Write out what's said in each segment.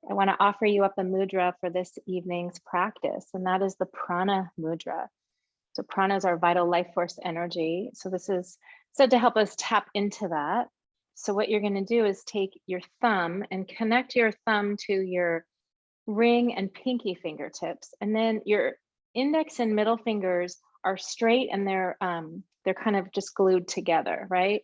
want to offer you up a mudra for this evening's practice, and that is the Prana Mudra. So prana is our vital life force energy. So this is said to help us tap into that. So what you're going to do is take your thumb and connect your thumb to your ring and pinky fingertips, and then your index and middle fingers are straight and they're kind of just glued together, right?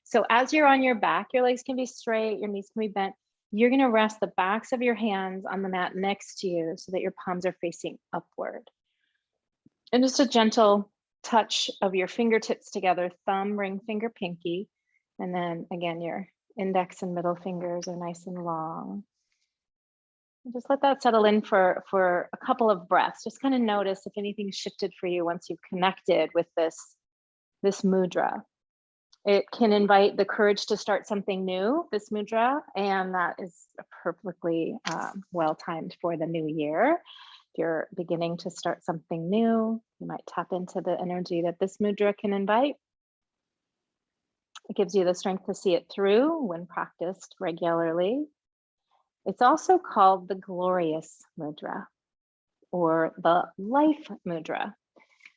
So as you're on your back, your legs can be straight, your knees can be bent. You're going to rest the backs of your hands on the mat next to you so that your palms are facing upward. And just a gentle touch of your fingertips together, thumb, ring finger, pinky. And then again, your index and middle fingers are nice and long. And just let that settle in for a couple of breaths. Just kind of notice if anything shifted for you once you've connected with this mudra. It can invite the courage to start something new, this mudra, and that is perfectly well-timed for the new year. If you're beginning to start something new, you might tap into the energy that this mudra can invite. It gives you the strength to see it through when practiced regularly. It's also called the glorious mudra or the life mudra.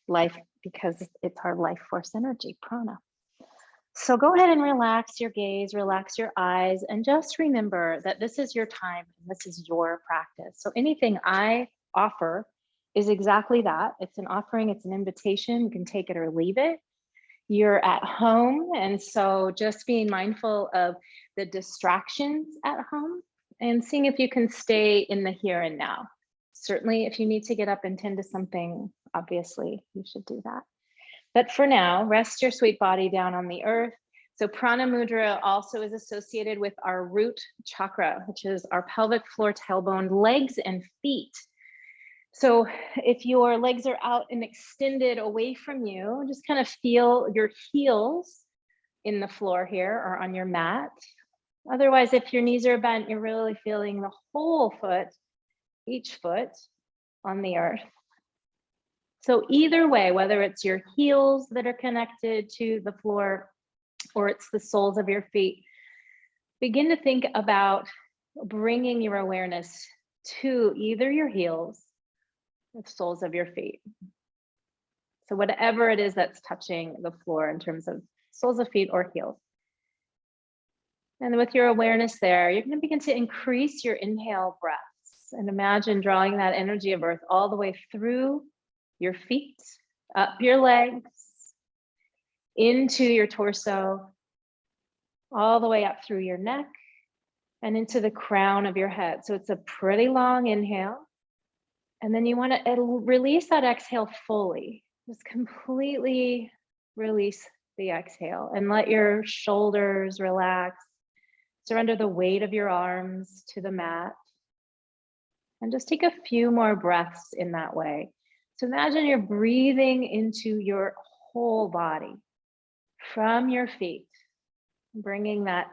Life because it's our life force energy, prana. So go ahead and relax your gaze, relax your eyes, and just remember that this is your time and this is your practice. So anything I offer is exactly that. It's an offering, it's an invitation. You can take it or leave it. You're at home, and so just being mindful of the distractions at home and seeing if you can stay in the here and now. Certainly, if you need to get up and tend to something, obviously you should do that. But for now, rest your sweet body down on the earth. So Prana Mudra also is associated with our root chakra, which is our pelvic floor, tailbone, legs, and feet. So if your legs are out and extended away from you, just kind of feel your heels in the floor here or on your mat. Otherwise, if your knees are bent, you're really feeling the whole foot, each foot on the earth. So either way, whether it's your heels that are connected to the floor or it's the soles of your feet, begin to think about bringing your awareness to either your heels or the soles of your feet. So whatever it is that's touching the floor in terms of soles of feet or heels. And with your awareness there, you're going to begin to increase your inhale breaths and imagine drawing that energy of earth all the way through your feet, up your legs, into your torso, all the way up through your neck and into the crown of your head. So it's a pretty long inhale. And then you want to release that exhale fully. Just completely release the exhale and let your shoulders relax. Surrender the weight of your arms to the mat. And just take a few more breaths in that way. So imagine you're breathing into your whole body from your feet, bringing that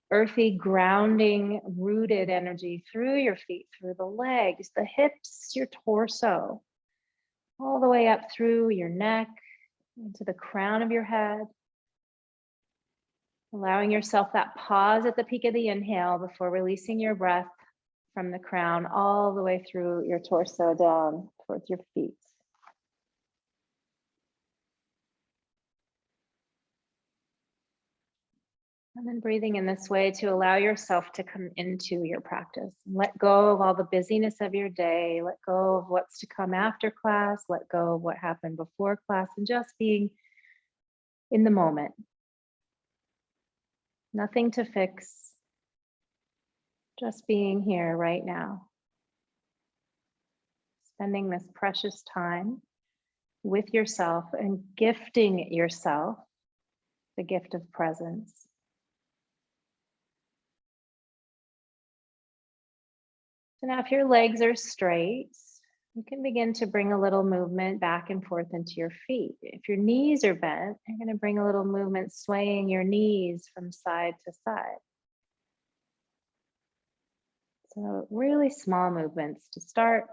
earthy, grounding, rooted energy through your feet, through the legs, the hips, your torso, all the way up through your neck, into the crown of your head. Allowing yourself that pause at the peak of the inhale before releasing your breath from the crown all the way through your torso down towards your feet. And then breathing in this way to allow yourself to come into your practice. Let go of all the busyness of your day. Let go of what's to come after class. Let go of what happened before class and just being in the moment. Nothing to fix. Just being here right now. Spending this precious time with yourself and gifting yourself the gift of presence. So now if your legs are straight, you can begin to bring a little movement back and forth into your feet. If your knees are bent, you're going to bring a little movement swaying your knees from side to side. So really small movements to start.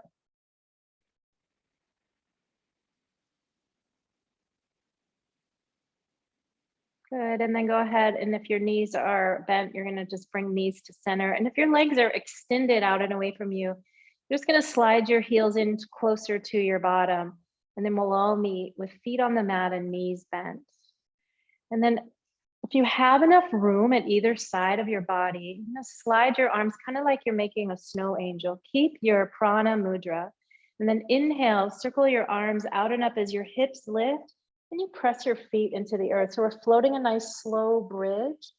Good, and then go ahead, and if your knees are bent, you're gonna just bring knees to center. And if your legs are extended out and away from you, you're just gonna slide your heels in closer to your bottom. And then we'll all meet with feet on the mat and knees bent. And then if you have enough room at either side of your body, you're gonna slide your arms kind of like you're making a snow angel. Keep your Prana Mudra. And then inhale, circle your arms out and up as your hips lift. And you press your feet into the earth. So we're floating a nice slow bridge.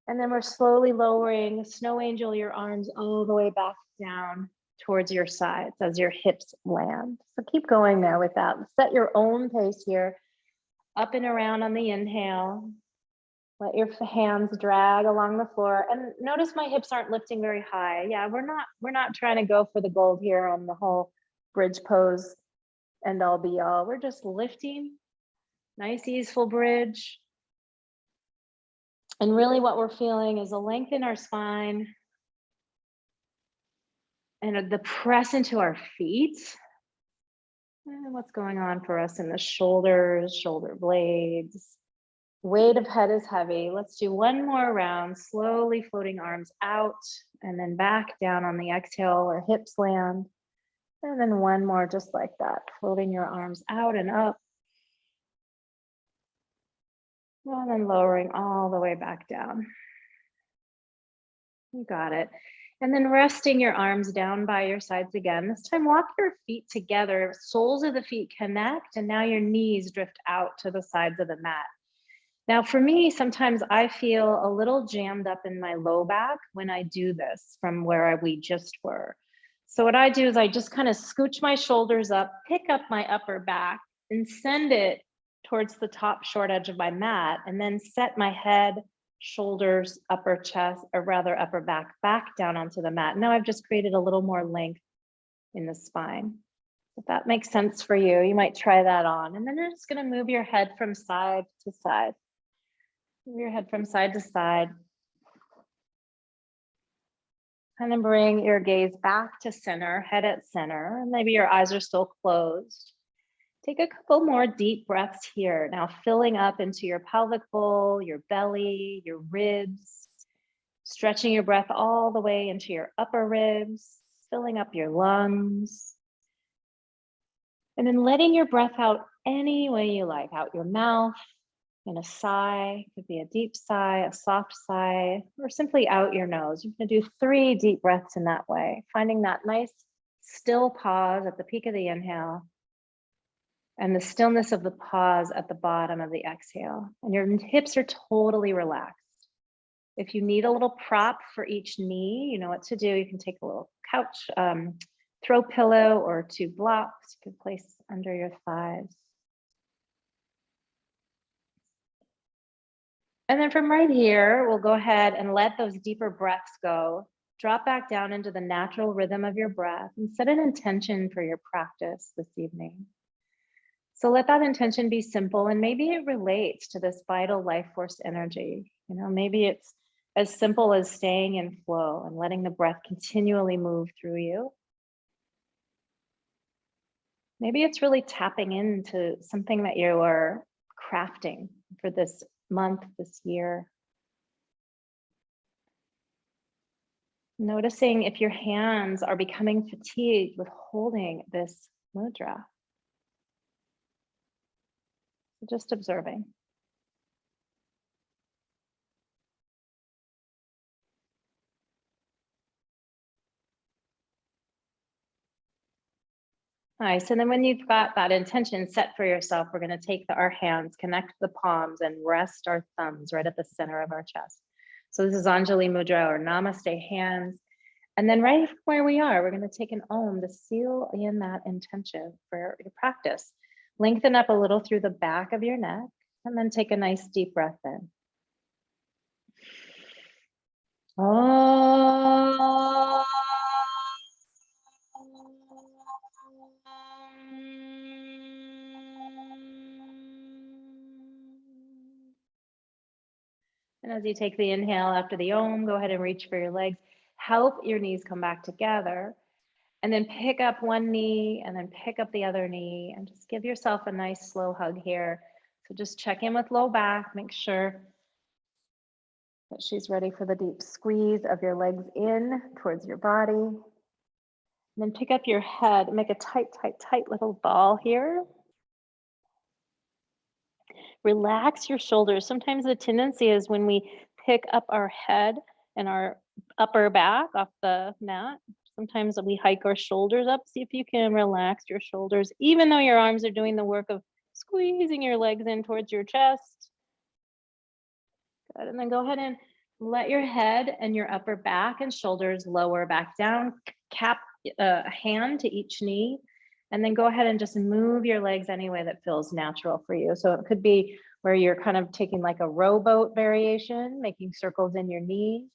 And then we're slowly lowering, snow angel, your arms all the way back down towards your sides as your hips land. So keep going there with that. Set your own pace here. Up and around on the inhale. Let your hands drag along the floor. And notice my hips aren't lifting very high. Yeah, we're not trying to go for the gold here on the whole bridge pose and all be all. We're just lifting. Nice, easeful bridge. And really what we're feeling is a length in our spine and the press into our feet. And what's going on for us in the shoulders, shoulder blades. Weight of head is heavy. Let's do one more round, slowly floating arms out and then back down on the exhale where hips land. And then one more just like that, floating your arms out and up. And then lowering all the way back down. You got it. And then resting your arms down by your sides again. This time, walk your feet together. Soles of the feet connect, and now your knees drift out to the sides of the mat. Now, for me, sometimes I feel a little jammed up in my low back when I do this from where we just were. So what I do is I just kind of scooch my shoulders up, pick up my upper back, and send it towards the top short edge of my mat, and then set my head, shoulders, upper chest, or rather upper back down onto the mat. Now I've just created a little more length in the spine. If that makes sense for you, you might try that on. And then you're just gonna move your head from side to side. Move your head from side to side. And then bring your gaze back to center, head at center, and maybe your eyes are still closed. Take a couple more deep breaths here. Now filling up into your pelvic bowl, your belly, your ribs, stretching your breath all the way into your upper ribs, filling up your lungs. And then letting your breath out any way you like, out your mouth, in a sigh. It could be a deep sigh, a soft sigh, or simply out your nose. You're gonna do 3 deep breaths in that way, finding that nice still pause at the peak of the inhale and the stillness of the pause at the bottom of the exhale. And your hips are totally relaxed. If you need a little prop for each knee, you know what to do. You can take a little couch, throw pillow or 2 blocks you can place under your thighs. And then from right here, we'll go ahead and let those deeper breaths go. Drop back down into the natural rhythm of your breath and set an intention for your practice this evening. So let that intention be simple, and maybe it relates to this vital life force energy. You know, maybe it's as simple as staying in flow and letting the breath continually move through you. Maybe it's really tapping into something that you are crafting for this month, this year. Noticing if your hands are becoming fatigued with holding this mudra. Just observing. Nice. And then when you've got that intention set for yourself, we're going to take our hands, connect the palms, and rest our thumbs right at the center of our chest. So this is Anjali Mudra or Namaste hands. And then right where we are, we're going to take an Om to seal in that intention for your practice. Lengthen up a little through the back of your neck, and then take a nice deep breath in. Om. And as you take the inhale after the Om, go ahead and reach for your legs. Help your knees come back together. And then pick up one knee and then pick up the other knee and just give yourself a nice slow hug here. So just check in with low back, make sure that she's ready for the deep squeeze of your legs in towards your body. And then pick up your head, make a tight, tight, tight little ball here. Relax your shoulders. Sometimes the tendency is when we pick up our head and our upper back off the mat, sometimes we hike our shoulders up. See if you can relax your shoulders, even though your arms are doing the work of squeezing your legs in towards your chest. Good, and then go ahead and let your head and your upper back and shoulders lower back down. Cap a hand to each knee, and then go ahead and just move your legs any way that feels natural for you. So it could be where you're kind of taking like a rowboat variation, making circles in your knees.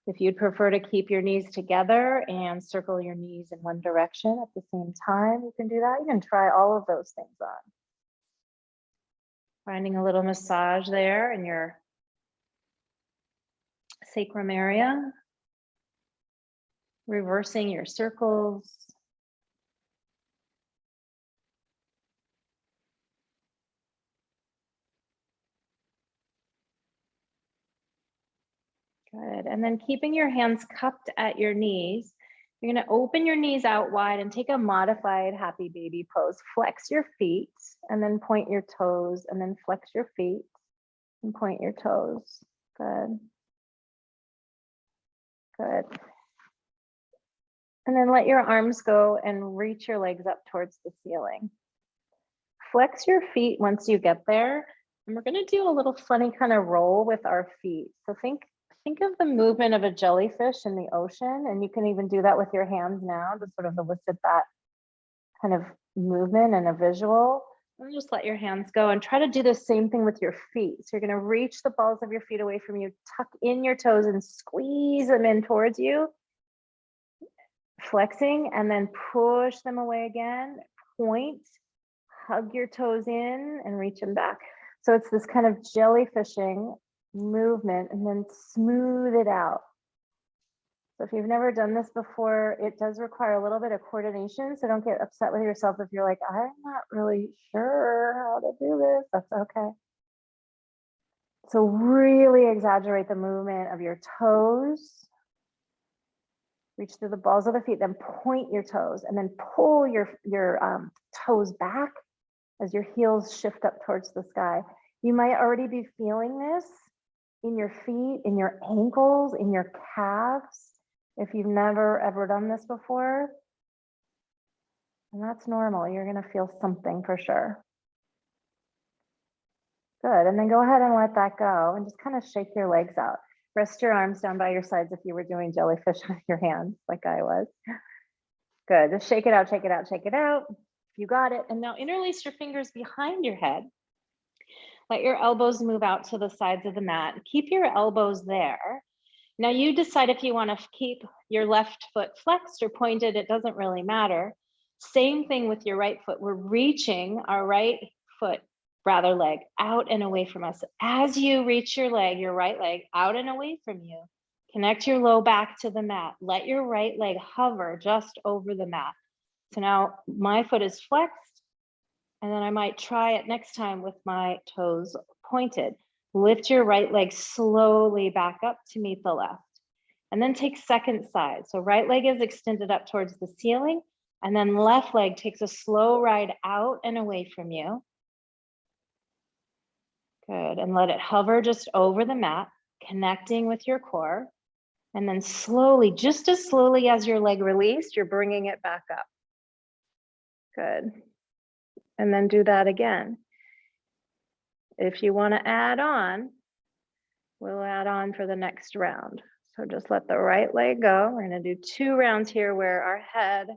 If you'd prefer to keep your knees together and circle your knees in one direction at the same time, you can do that. You can try all of those things on. Finding a little massage there in your sacrum area. Reversing your circles. Good, and then keeping your hands cupped at your knees, you're gonna open your knees out wide and take a modified happy baby pose. Flex your feet and then point your toes, and then flex your feet and point your toes. Good. Good. And then let your arms go and reach your legs up towards the ceiling. Flex your feet once you get there. And we're gonna do a little funny kind of roll with our feet. So think of the movement of a jellyfish in the ocean, and you can even do that with your hands now to sort of elicit that kind of movement and a visual. And just let your hands go and try to do the same thing with your feet. So you're gonna reach the balls of your feet away from you, tuck in your toes and squeeze them in towards you. Flexing, and then push them away again, point, hug your toes in and reach them back. So it's this kind of jellyfishing movement, and then smooth it out. So if you've never done this before, it does require a little bit of coordination. So don't get upset with yourself if you're like, I'm not really sure how to do this. That's okay. So really exaggerate the movement of your toes. Reach through the balls of the feet, then point your toes, and then pull your toes back as your heels shift up towards the sky. You might already be feeling this in your feet, in your ankles, in your calves, if you've never ever done this before. And that's normal. You're gonna feel something for sure. Good, and then go ahead and let that go and just kind of shake your legs out. Rest your arms down by your sides if you were doing jellyfish with your hands like I was. Good, just shake it out, shake it out, shake it out. You got it. And now interlace your fingers behind your head. Let your elbows move out to the sides of the mat. Keep your elbows there. Now you decide if you want to keep your left foot flexed or pointed, it doesn't really matter. Same thing with your right foot. We're reaching our right foot, rather leg, out and away from us. As you reach your leg, your right leg, out and away from you, connect your low back to the mat. Let your right leg hover just over the mat. So now my foot is flexed, and then I might try it next time with my toes pointed. Lift your right leg slowly back up to meet the left, and then take second side. So right leg is extended up towards the ceiling, and then left leg takes a slow ride out and away from you. Good, and let it hover just over the mat, connecting with your core. And then slowly, just as slowly as your leg released, you're bringing it back up. Good. And then do that again. If you want to add on, we'll add on for the next round. So just let the right leg go. We're going to do 2 rounds here where our head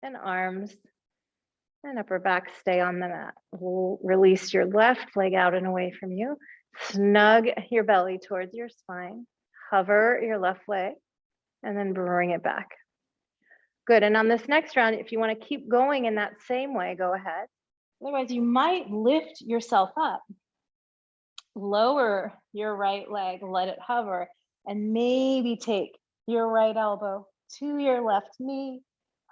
and arms and upper back stay on the mat. We'll release your left leg out and away from you. Snug your belly towards your spine. Hover your left leg and then bring it back. Good. And on this next round, if you want to keep going in that same way, go ahead. Otherwise, you might lift yourself up. Lower your right leg, let it hover, and maybe take your right elbow to your left knee.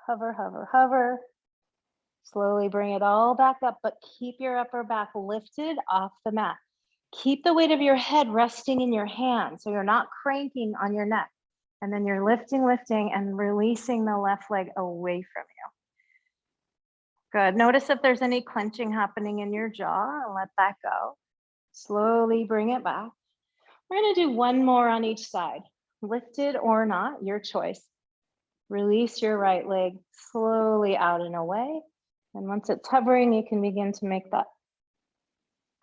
Hover, hover, hover. Slowly bring it all back up, but keep your upper back lifted off the mat. Keep the weight of your head resting in your hands so you're not cranking on your neck. And then you're lifting and releasing the left leg away from you. Good. Notice if there's any clenching happening in your jaw and let that go. Slowly bring it back. We're going to do one more on each side. Lifted or not, your choice. Release your right leg slowly out and away. And once it's hovering, you can begin to make that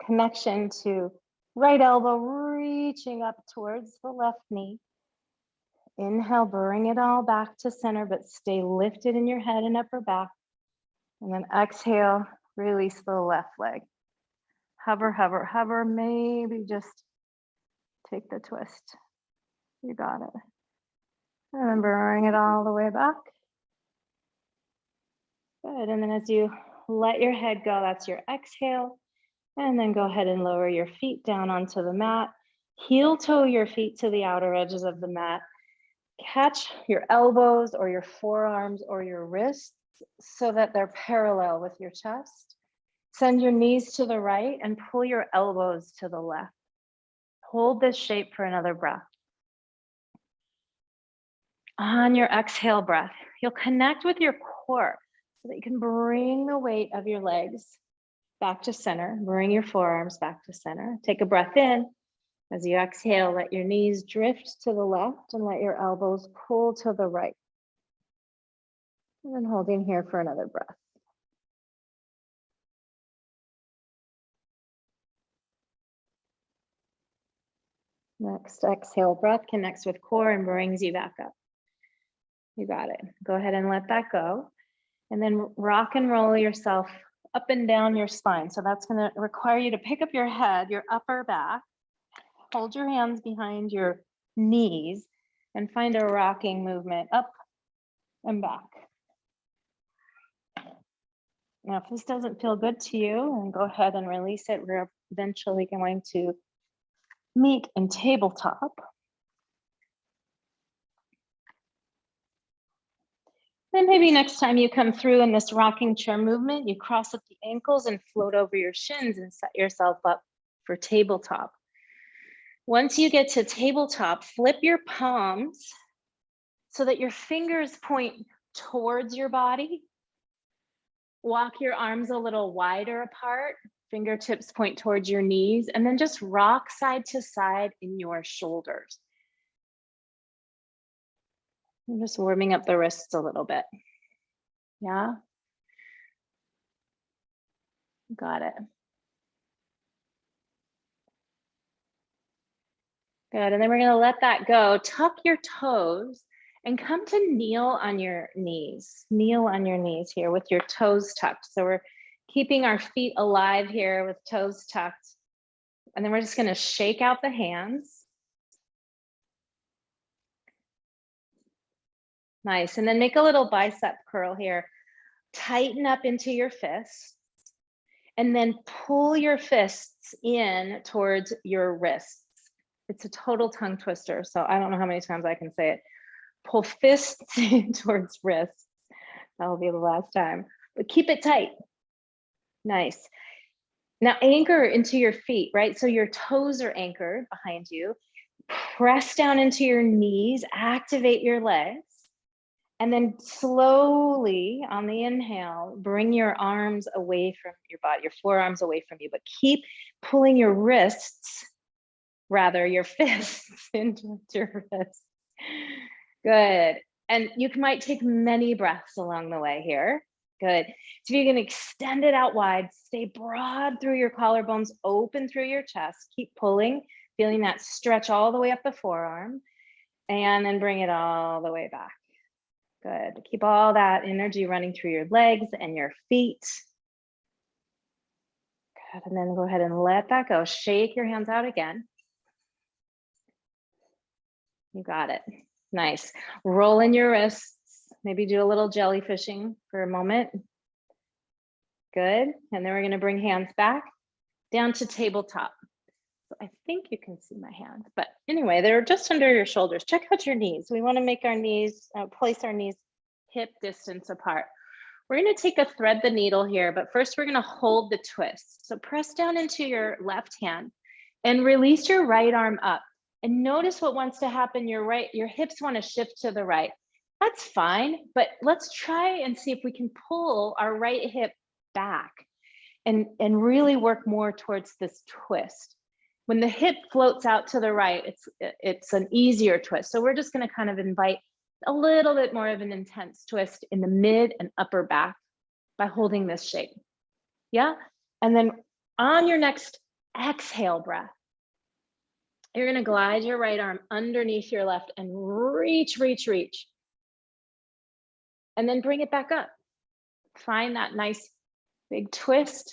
connection to right elbow reaching up towards the left knee. Inhale, bring it all back to center, but stay lifted in your head and upper back. And then exhale, release the left leg. Hover, hover, hover. Maybe just take the twist. You got it. And then bring it all the way back. Good. And then as you let your head go, that's your exhale. And then go ahead and lower your feet down onto the mat. Heel toe your feet to the outer edges of the mat. Catch your elbows or your forearms or your wrists so that they're parallel with your chest. Send your knees to the right and pull your elbows to the left. Hold this shape for another breath. On your exhale breath, you'll connect with your core so that you can bring the weight of your legs back to center. Bring your forearms back to center. Take a breath in. As you exhale, let your knees drift to the left and let your elbows pull to the right. And then holding here for another breath. Next exhale breath connects with core and brings you back up. You got it. Go ahead and let that go. And then rock and roll yourself up and down your spine. So that's going to require you to pick up your head, your upper back, hold your hands behind your knees, and find a rocking movement up and back. Now, if this doesn't feel good to you, then go ahead and release it. We're eventually going to meet in tabletop. Then maybe next time you come through in this rocking chair movement, you cross up the ankles and float over your shins and set yourself up for tabletop. Once you get to tabletop, flip your palms so that your fingers point towards your body. Walk your arms a little wider apart, fingertips point towards your knees, and then just rock side to side in your shoulders. I'm just warming up the wrists a little bit. Yeah. Got it. Good. And then we're going to let that go. Tuck your toes and come to kneel on your knees. Kneel on your knees here with your toes tucked. So we're keeping our feet alive here with toes tucked. And then we're just going to shake out the hands. Nice. And then make a little bicep curl here. Tighten up into your fists. And then pull your fists in towards your wrists. It's a total tongue twister. So I don't know how many times I can say it. Pull fists in towards wrists. That will be the last time. But keep it tight. Nice. Now anchor into your feet, right? So your toes are anchored behind you. Press down into your knees. Activate your legs. And then slowly on the inhale, bring your arms away from your body, your forearms away from you, but keep pulling your wrists, rather your fists into your wrists. Good. And you might take many breaths along the way here. Good. So you can extend it out wide, stay broad through your collarbones, open through your chest, keep pulling, feeling that stretch all the way up the forearm, and then bring it all the way back. Good. Keep all that energy running through your legs and your feet. Good. And then go ahead and let that go. Shake your hands out again. You got it. Nice. Roll in your wrists. Maybe do a little jellyfishing for a moment. Good. And then we're going to bring hands back down to tabletop. So I think you can see my hands, but anyway, they're just under your shoulders. Check out your knees. We want to make our knees, place our knees hip distance apart. We're going to take a thread the needle here, but first we're going to hold the twist. So press down into your left hand and release your right arm up. And notice what wants to happen. Your hips want to shift to the right. That's fine, but let's try and see if we can pull our right hip back and really work more towards this twist. When the hip floats out to the right, it's an easier twist. So we're just going to kind of invite a little bit more of an intense twist in the mid and upper back by holding this shape. Yeah. And then on your next exhale breath, you're going to glide your right arm underneath your left and reach, reach, reach. And then bring it back up. Find that nice big twist.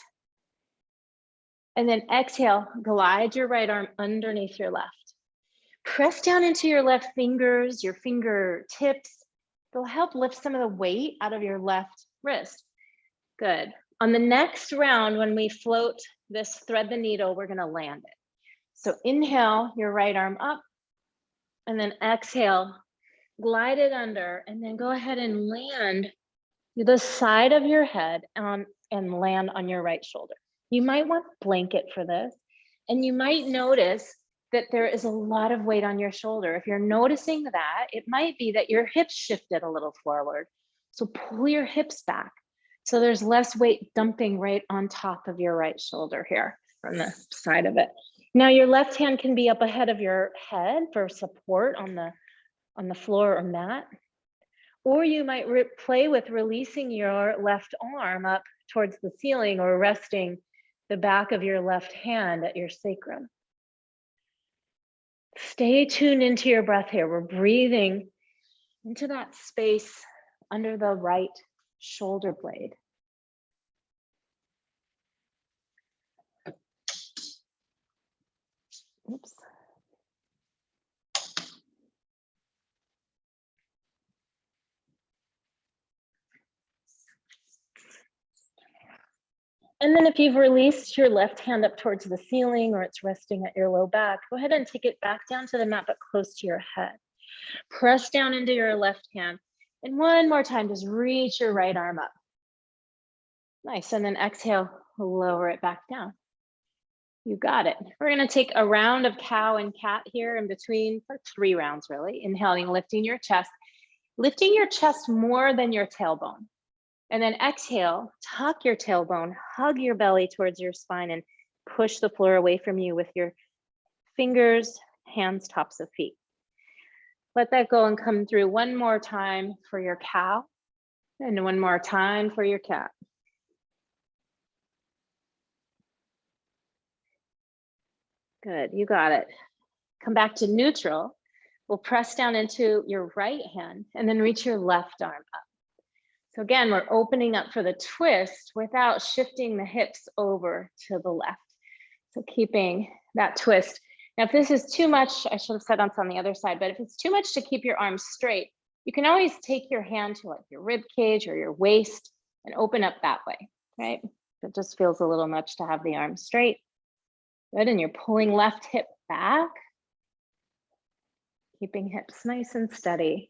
And then exhale, glide your right arm underneath your left. Press down into your left fingers, your fingertips. They'll help lift some of the weight out of your left wrist. Good. On the next round, when we float this thread the needle, we're going to land it. So inhale your right arm up, and then exhale, glide it under, and then go ahead and land the side of your head and land on your right shoulder. You might want a blanket for this, and you might notice that there is a lot of weight on your shoulder. If you're noticing that, it might be that your hips shifted a little forward. So pull your hips back so there's less weight dumping right on top of your right shoulder here from the side of it. Now your left hand can be up ahead of your head for support on the floor or mat. Or you might play with releasing your left arm up towards the ceiling or resting the back of your left hand at your sacrum. Stay tuned into your breath here. We're breathing into that space under the right shoulder blade. Oops. And then if you've released your left hand up towards the ceiling or it's resting at your low back, go ahead and take it back down to the mat, but close to your head. Press down into your left hand. And one more time, just reach your right arm up. Nice, and then exhale, lower it back down. You got it. We're gonna take a round of cow and cat here in between for 3 rounds, really. Inhaling, lifting your chest more than your tailbone. And then exhale, tuck your tailbone, hug your belly towards your spine and push the floor away from you with your fingers, hands, tops of feet. Let that go and come through one more time for your cow and one more time for your cat. Good, you got it. Come back to neutral. We'll press down into your right hand and then reach your left arm up. So again, we're opening up for the twist without shifting the hips over to the left. So keeping that twist. Now, if this is too much, I should have said on the other side, but if it's too much to keep your arms straight, you can always take your hand to like your rib cage or your waist and open up that way, right? It just feels a little much to have the arms straight. Good, and you're pulling left hip back, keeping hips nice and steady.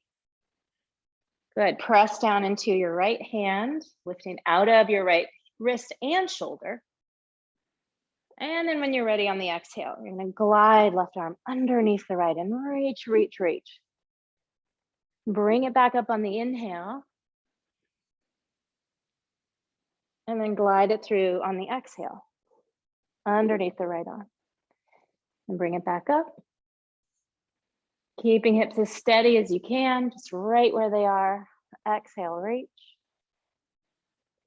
Good, press down into your right hand, lifting out of your right wrist and shoulder. And then when you're ready on the exhale, you're gonna glide left arm underneath the right and reach, reach, reach. Bring it back up on the inhale. And then glide it through on the exhale, underneath the right arm. And bring it back up. Keeping hips as steady as you can, just right where they are. Exhale, reach.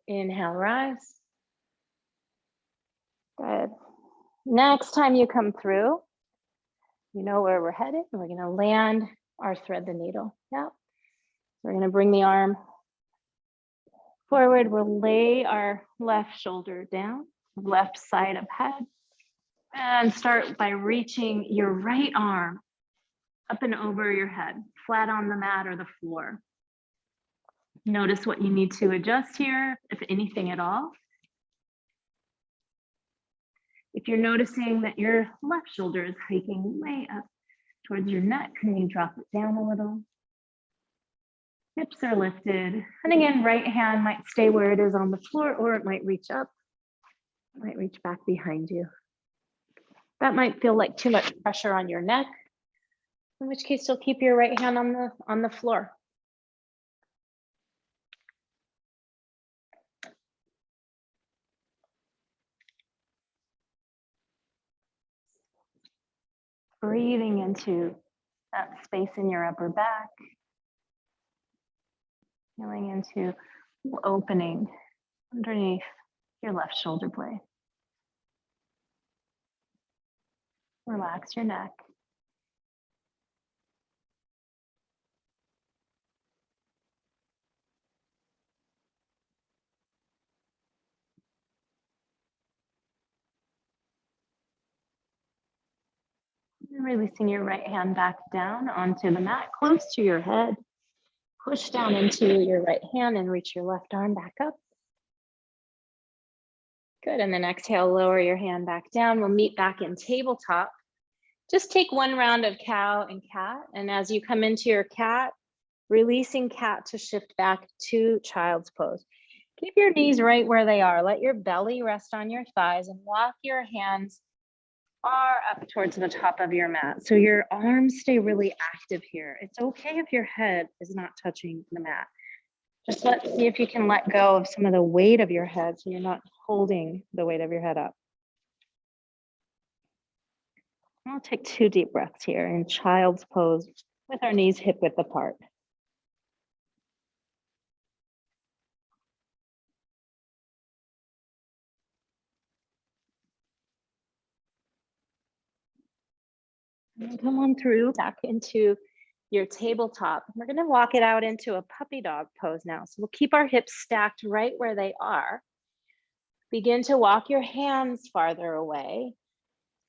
Inhale, rise. Good. Next time you come through, you know where we're headed. We're gonna land our thread the needle. Yeah. We're gonna bring the arm forward. We'll lay our left shoulder down, left side of head, and start by reaching your right arm up and over your head, flat on the mat or the floor. Notice what you need to adjust here, if anything at all. If you're noticing that your left shoulder is hiking way up towards your neck, can you drop it down a little? Hips are lifted. And again, right hand might stay where it is on the floor, or it might reach up, it might reach back behind you. That might feel like too much pressure on your neck, in which case you'll keep your right hand on the floor. Breathing into that space in your upper back. Feeling into opening underneath your left shoulder blade. Relax your neck. And releasing your right hand back down onto the mat, close to your head. Push down into your right hand and reach your left arm back up. Good, and then exhale, lower your hand back down. We'll meet back in tabletop. Just take one round of cow and cat, and as you come into your cat, releasing cat to shift back to child's pose. Keep your knees right where they are. Let your belly rest on your thighs and walk your hands far up towards the top of your mat. So your arms stay really active here. It's okay if your head is not touching the mat. Just see if you can let go of some of the weight of your head so you're not holding the weight of your head up. I'll take 2 deep breaths here in child's pose with our knees hip width apart. And come on through back into your tabletop. We're going to walk it out into a puppy dog pose now. So we'll keep our hips stacked right where they are. Begin to walk your hands farther away.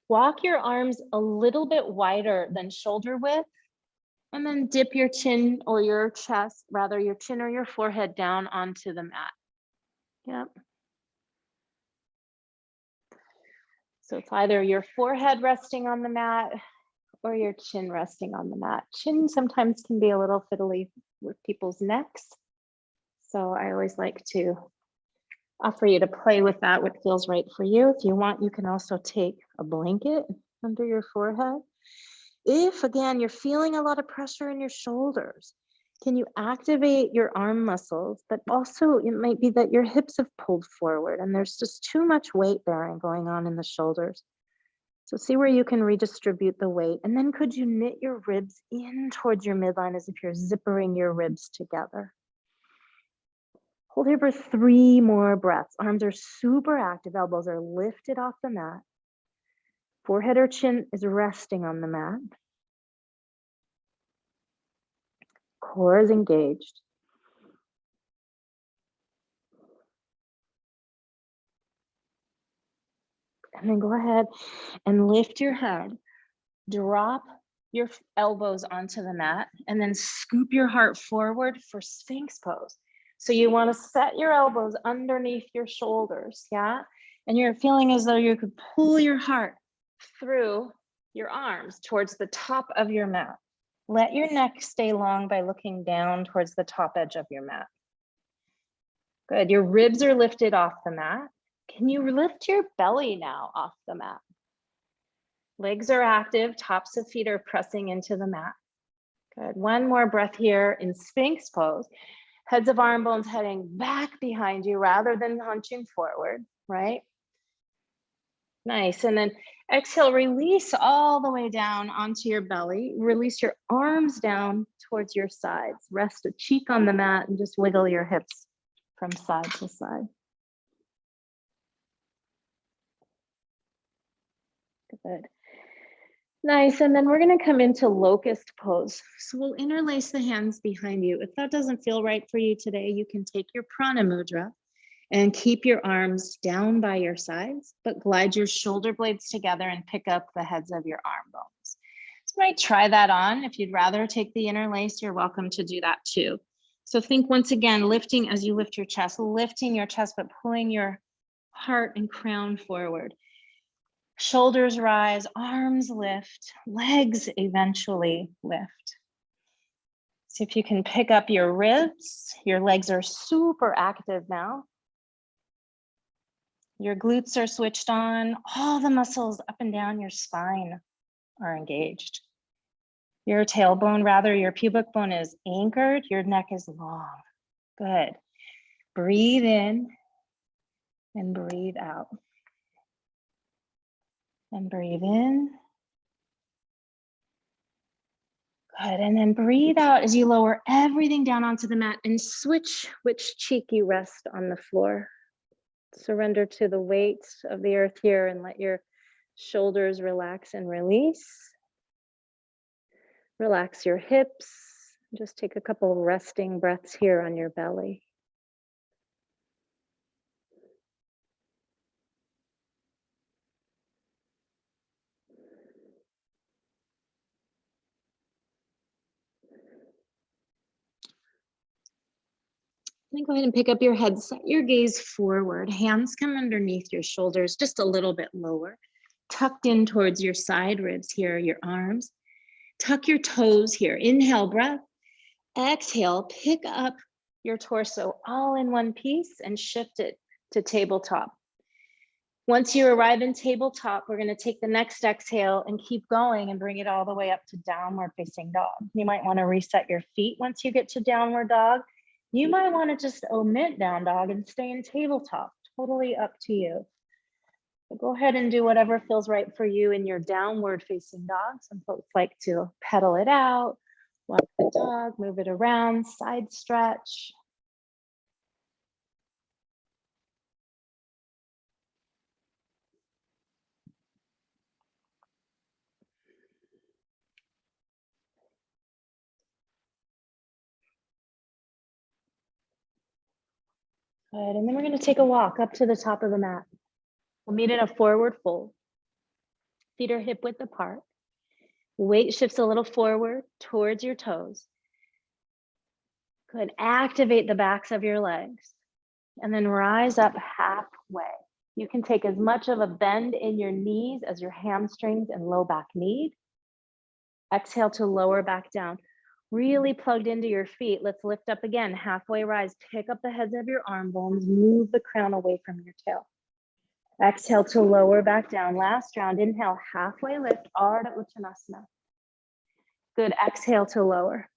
Walk your arms a little bit wider than shoulder width, and then dip your chin or your chest, rather your chin or your forehead down onto the mat. Yep. So it's either your forehead resting on the mat or your chin resting on the mat. Chin sometimes can be a little fiddly with people's necks. So I always like to offer you to play with that, what feels right for you. If you want, you can also take a blanket under your forehead. If, again, you're feeling a lot of pressure in your shoulders, can you activate your arm muscles? But also it might be that your hips have pulled forward and there's just too much weight bearing going on in the shoulders. So see where you can redistribute the weight. And then could you knit your ribs in towards your midline as if you're zippering your ribs together? Hold here for 3 more breaths. Arms are super active. Elbows are lifted off the mat. Forehead or chin is resting on the mat. Core is engaged. And then go ahead and lift your head. Drop your elbows onto the mat and then scoop your heart forward for Sphinx Pose. So you want to set your elbows underneath your shoulders, yeah? And you're feeling as though you could pull your heart through your arms towards the top of your mat. Let your neck stay long by looking down towards the top edge of your mat. Good, your ribs are lifted off the mat. Can you lift your belly now off the mat? Legs are active, tops of feet are pressing into the mat. Good, one more breath here in Sphinx Pose. Heads of arm bones heading back behind you rather than hunching forward, right? Nice, and then exhale, release all the way down onto your belly. Release your arms down towards your sides. Rest a cheek on the mat and just wiggle your hips from side to side. Good. Nice, and then we're gonna come into Locust Pose. So we'll interlace the hands behind you. If that doesn't feel right for you today, you can take your Prana Mudra and keep your arms down by your sides, but glide your shoulder blades together and pick up the heads of your arm bones. So you might try that on. If you'd rather take the interlace, you're welcome to do that too. So think once again, lifting as you lift your chest, but pulling your heart and crown forward. Shoulders rise, arms lift, legs eventually lift. See if you can pick up your ribs. Your legs are super active now. Your glutes are switched on. All the muscles up and down your spine are engaged. Your tailbone, rather, your pubic bone is anchored. Your neck is long. Good. Breathe in and breathe out. And breathe in. Good, and then breathe out as you lower everything down onto the mat and switch which cheek you rest on the floor. Surrender to the weight of the earth here and let your shoulders relax and release. Relax your hips. Just take a couple of resting breaths here on your belly. Then go ahead and pick up your head, set your gaze forward. Hands come underneath your shoulders, just a little bit lower. Tucked in towards your side ribs here, your arms. Tuck your toes here. Inhale, breath. Exhale, pick up your torso all in one piece and shift it to tabletop. Once you arrive in tabletop, we're going to take the next exhale and keep going and bring it all the way up to downward facing dog. You might want to reset your feet once you get to downward dog. You might want to just omit down dog and stay in tabletop. Totally up to you. So go ahead and do whatever feels right for you in your downward facing dog. Some folks like to pedal it out, walk the dog, move it around, side stretch. Good, and then we're going to take a walk up to the top of the mat. We'll meet in a forward fold. Feet are hip width apart. Weight shifts a little forward towards your toes. Good, activate the backs of your legs and then rise up halfway. You can take as much of a bend in your knees as your hamstrings and low back need. Exhale to lower back down. Really plugged into your feet. Let's lift up again, halfway rise. Pick up the heads of your arm bones, move the crown away from your tail. Exhale to lower back down. Last round, inhale, halfway lift, Ardha Uttanasana. Good, exhale to lower.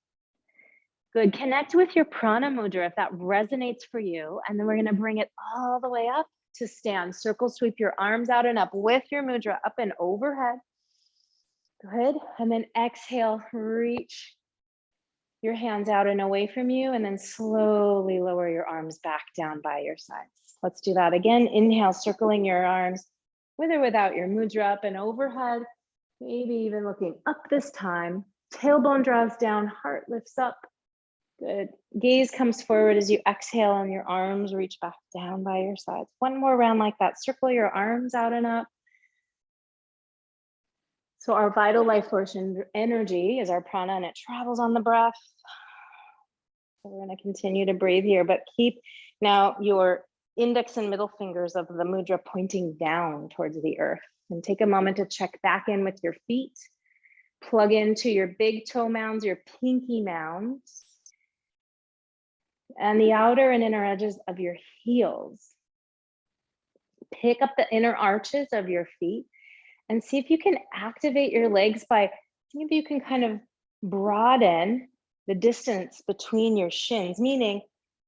Good, connect with your Prana Mudra if that resonates for you. And then we're gonna bring it all the way up to stand. Circle sweep your arms out and up with your mudra, up and overhead. Good, and then exhale, reach your hands out and away from you, and then slowly lower your arms back down by your sides. Let's do that again. Inhale, circling your arms with or without your mudra, up and overhead, maybe even looking up this time. Tailbone draws down, heart lifts up. Good. Gaze comes forward as you exhale and your arms reach back down by your sides. One more round like that. Circle your arms out and up. So our vital life force energy is our prana, and it travels on the breath. So we're going to continue to breathe here, but keep now your index and middle fingers of the mudra pointing down towards the earth. And take a moment to check back in with your feet. Plug into your big toe mounds, your pinky mounds, and the outer and inner edges of your heels. Pick up the inner arches of your feet and see if you can activate your legs by, maybe you can kind of broaden the distance between your shins, meaning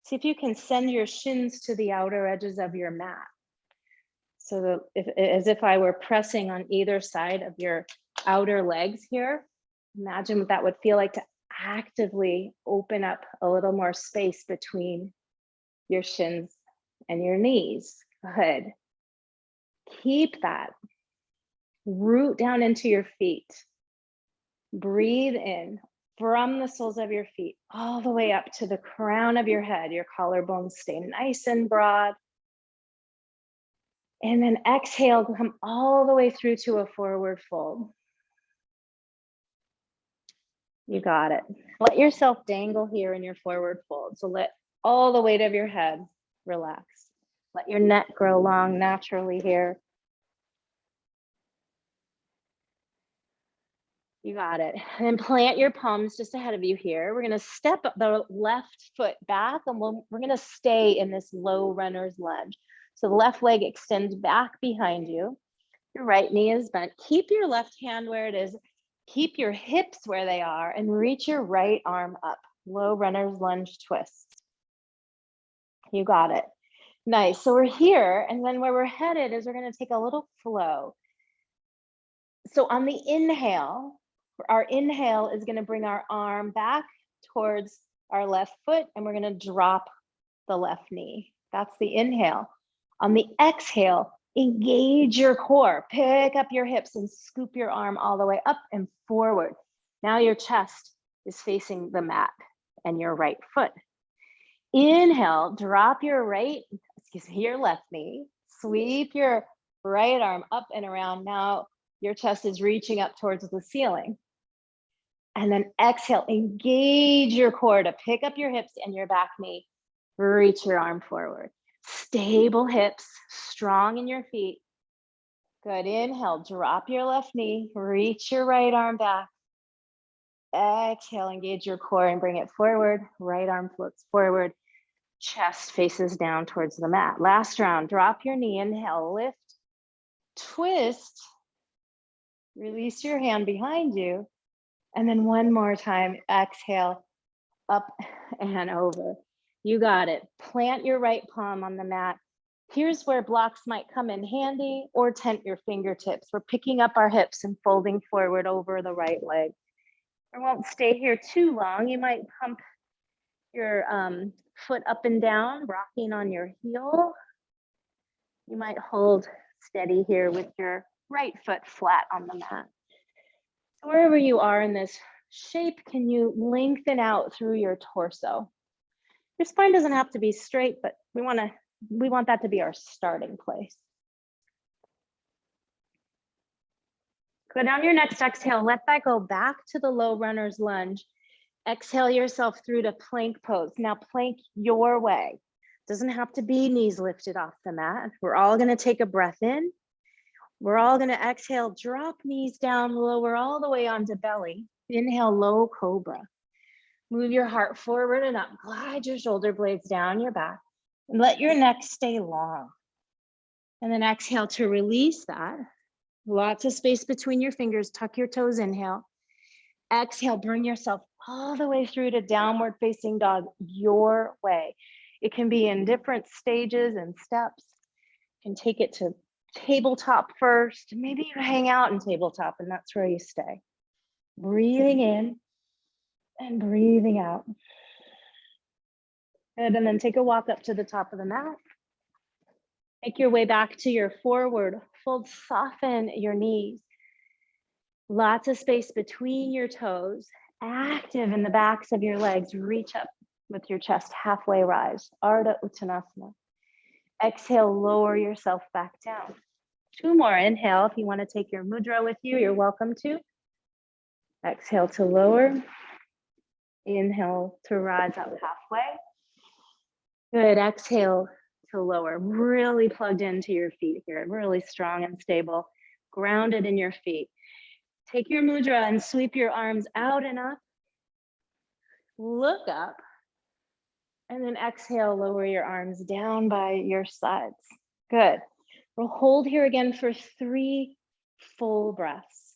see if you can send your shins to the outer edges of your mat. So as if I were pressing on either side of your outer legs here, imagine what that would feel like to actively open up a little more space between your shins and your knees. Good. Keep that. Root down into your feet. Breathe in from the soles of your feet all the way up to the crown of your head. Your collarbones stay nice and broad. And then exhale, come all the way through to a forward fold. You got it. Let yourself dangle here in your forward fold. So let all the weight of your head relax. Let your neck grow long naturally here. You got it. And then plant your palms just ahead of you here. We're going to step the left foot back and we're going to stay in this low runner's lunge. So the left leg extends back behind you. Your right knee is bent. Keep your left hand where it is. Keep your hips where they are and reach your right arm up. Low runner's lunge twist. You got it. Nice. So we're here, and then where we're headed is we're going to take a little flow. So on the inhale, our inhale is going to bring our arm back towards our left foot, and we're going to drop the left knee. That's the inhale. On the exhale, engage your core. Pick up your hips and scoop your arm all the way up and forward. Now your chest is facing the mat and your right foot. Inhale, drop your your left knee. Sweep your right arm up and around. Now your chest is reaching up towards the ceiling. And then exhale, engage your core to pick up your hips and your back knee. Reach your arm forward. Stable hips, strong in your feet. Good. Inhale, drop your left knee, reach your right arm back. Exhale, engage your core and bring it forward. Right arm floats forward. Chest faces down towards the mat. Last round, drop your knee, inhale, lift, twist, release your hand behind you. And then one more time, exhale, up and over. You got it. Plant your right palm on the mat. Here's where blocks might come in handy, or tent your fingertips. We're picking up our hips and folding forward over the right leg. I won't stay here too long. You might pump your foot up and down, rocking on your heel. You might hold steady here with your right foot flat on the mat. So wherever you are in this shape, can you lengthen out through your torso? Your spine doesn't have to be straight, but we want that to be our starting place. Good. On your next exhale, let that go back to the low runner's lunge. Exhale yourself through to plank pose. Now plank your way. Doesn't have to be knees lifted off the mat. We're all going to take a breath in. We're all going to exhale, drop knees down, lower all the way onto belly. Inhale, low cobra. Move your heart forward and up. Glide your shoulder blades down your back and let your neck stay long. And then exhale to release that. Lots of space between your fingers. Tuck your toes, inhale. Exhale, bring yourself all the way through to downward facing dog your way. It can be in different stages and steps. You can take it to tabletop first. Maybe you hang out in tabletop and that's where you stay. Breathing in and breathing out. Good, and then take a walk up to the top of the mat. Make your way back to your forward fold, soften your knees. Lots of space between your toes, active in the backs of your legs. Reach up with your chest, halfway rise, Ardha Uttanasana. Exhale, lower yourself back down. Two more, inhale. If you want to take your mudra with you, you're welcome to. Exhale to lower. Inhale to rise up halfway. Good, exhale to lower. Really plugged into your feet here, really strong and stable, grounded in your feet. Take your mudra and sweep your arms out and up. Look up. And then exhale, lower your arms down by your sides. Good. We'll hold here again for 3 full breaths.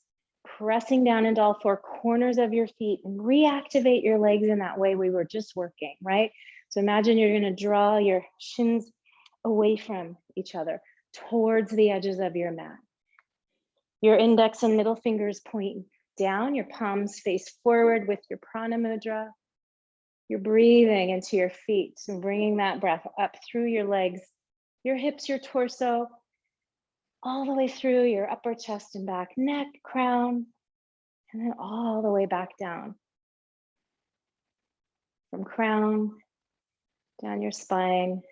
Pressing down into all 4 corners of your feet and reactivate your legs in that way we were just working, right? So imagine you're going to draw your shins away from each other towards the edges of your mat. Your index and middle fingers point down, your palms face forward with your Prana Mudra. You're breathing into your feet and bringing that breath up through your legs, your hips, your torso, all the way through your upper chest and back, neck, crown, and then all the way back down. From crown, down your spine,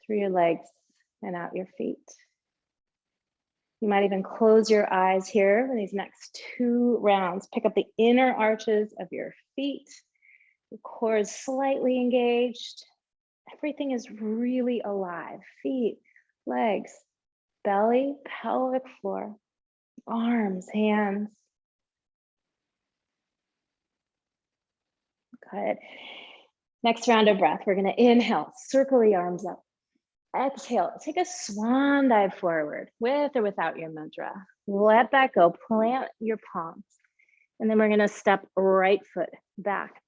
through your legs, and out your feet. You might even close your eyes here for these next 2 rounds. Pick up the inner arches of your feet. The core is slightly engaged. Everything is really alive. Feet, legs, belly, pelvic floor, arms, hands. Good. Next round of breath. We're going to inhale, circle the arms up. Exhale, take a swan dive forward with or without your mudra. Let that go, plant your palms. And then we're going to step right foot back.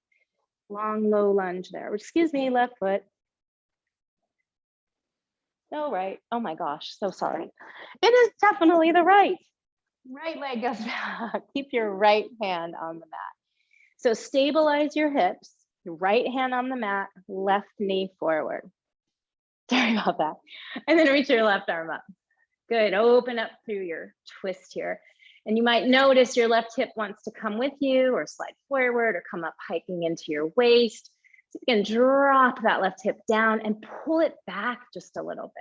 Long, low lunge there. Excuse me, left foot. No, right. Oh my gosh, so sorry. It is definitely the right. Right leg goes back. Keep your right hand on the mat. So stabilize your hips, your right hand on the mat, left knee forward. Sorry about that. And then reach your left arm up. Good, open up through your twist here. And you might notice your left hip wants to come with you or slide forward or come up hiking into your waist. So you can drop that left hip down and pull it back just a little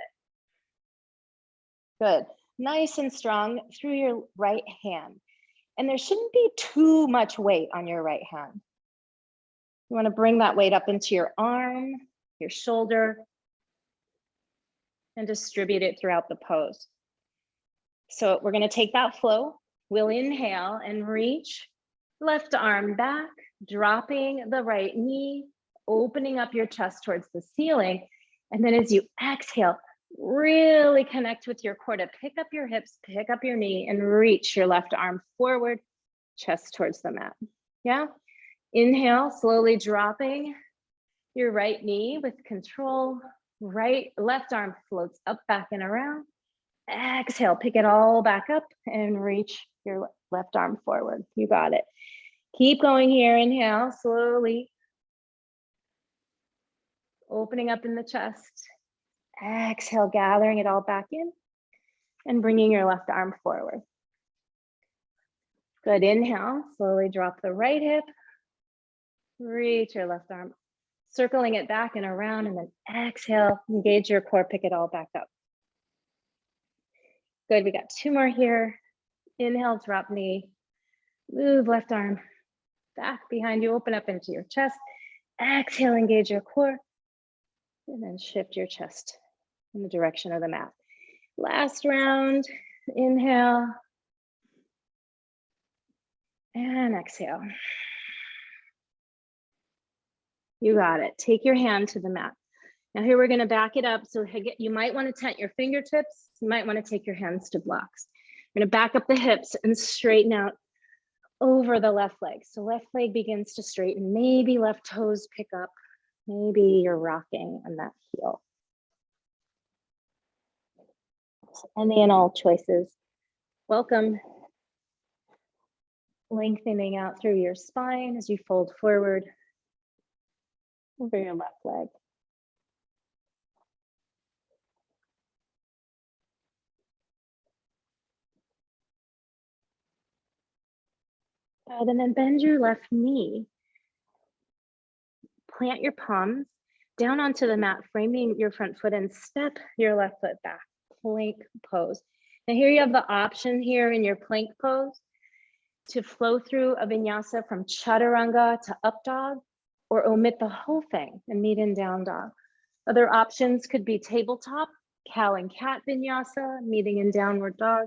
bit. Good, nice and strong through your right hand. And there shouldn't be too much weight on your right hand. You want to bring that weight up into your arm, your shoulder, and distribute it throughout the pose. So we're going to take that flow. We'll inhale and reach left arm back, dropping the right knee, opening up your chest towards the ceiling. And then as you exhale, really connect with your core to pick up your hips, pick up your knee, and reach your left arm forward, chest towards the mat. Yeah. Inhale, slowly dropping your right knee with control. Left arm floats up, back, and around. Exhale, pick it all back up and reach your left arm forward. You got it. Keep going here. Inhale, slowly. Opening up in the chest. Exhale, gathering it all back in and bringing your left arm forward. Good. Inhale, slowly drop the right hip. Reach your left arm, circling it back and around, and then exhale, engage your core, pick it all back up. Good, we got two more here. Inhale, drop knee, move left arm back behind you, open up into your chest. Exhale, engage your core, and then shift your chest in the direction of the mat. Last round, inhale, and exhale. You got it. Take your hand to the mat. Now here we're going to back it up. So you might want to tent your fingertips. You might want to take your hands to blocks. I'm going to back up the hips and straighten out over the left leg. So left leg begins to straighten. Maybe left toes pick up. Maybe you're rocking on that heel. Any and all choices. Welcome. Lengthening out through your spine as you fold forward over your left leg. Good, and then bend your left knee. Plant your palms down onto the mat, framing your front foot, and step your left foot back. Plank pose. Now here you have the option here in your plank pose to flow through a vinyasa from chaturanga to up dog, or omit the whole thing and meet in down dog. Other options could be tabletop, cow and cat vinyasa, meeting in downward dog.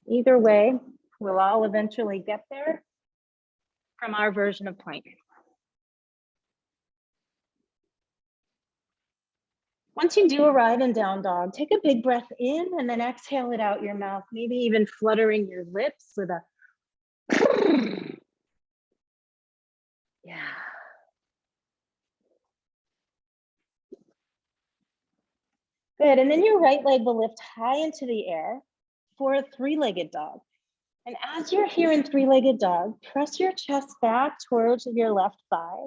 Either way, we'll all eventually get there from our version of plank. Once you do arrive in down dog, take a big breath in and then exhale it out your mouth, maybe even fluttering your lips with a yeah. Good, and then your right leg will lift high into the air for a three-legged dog. And as you're here in three-legged dog, press your chest back towards your left thigh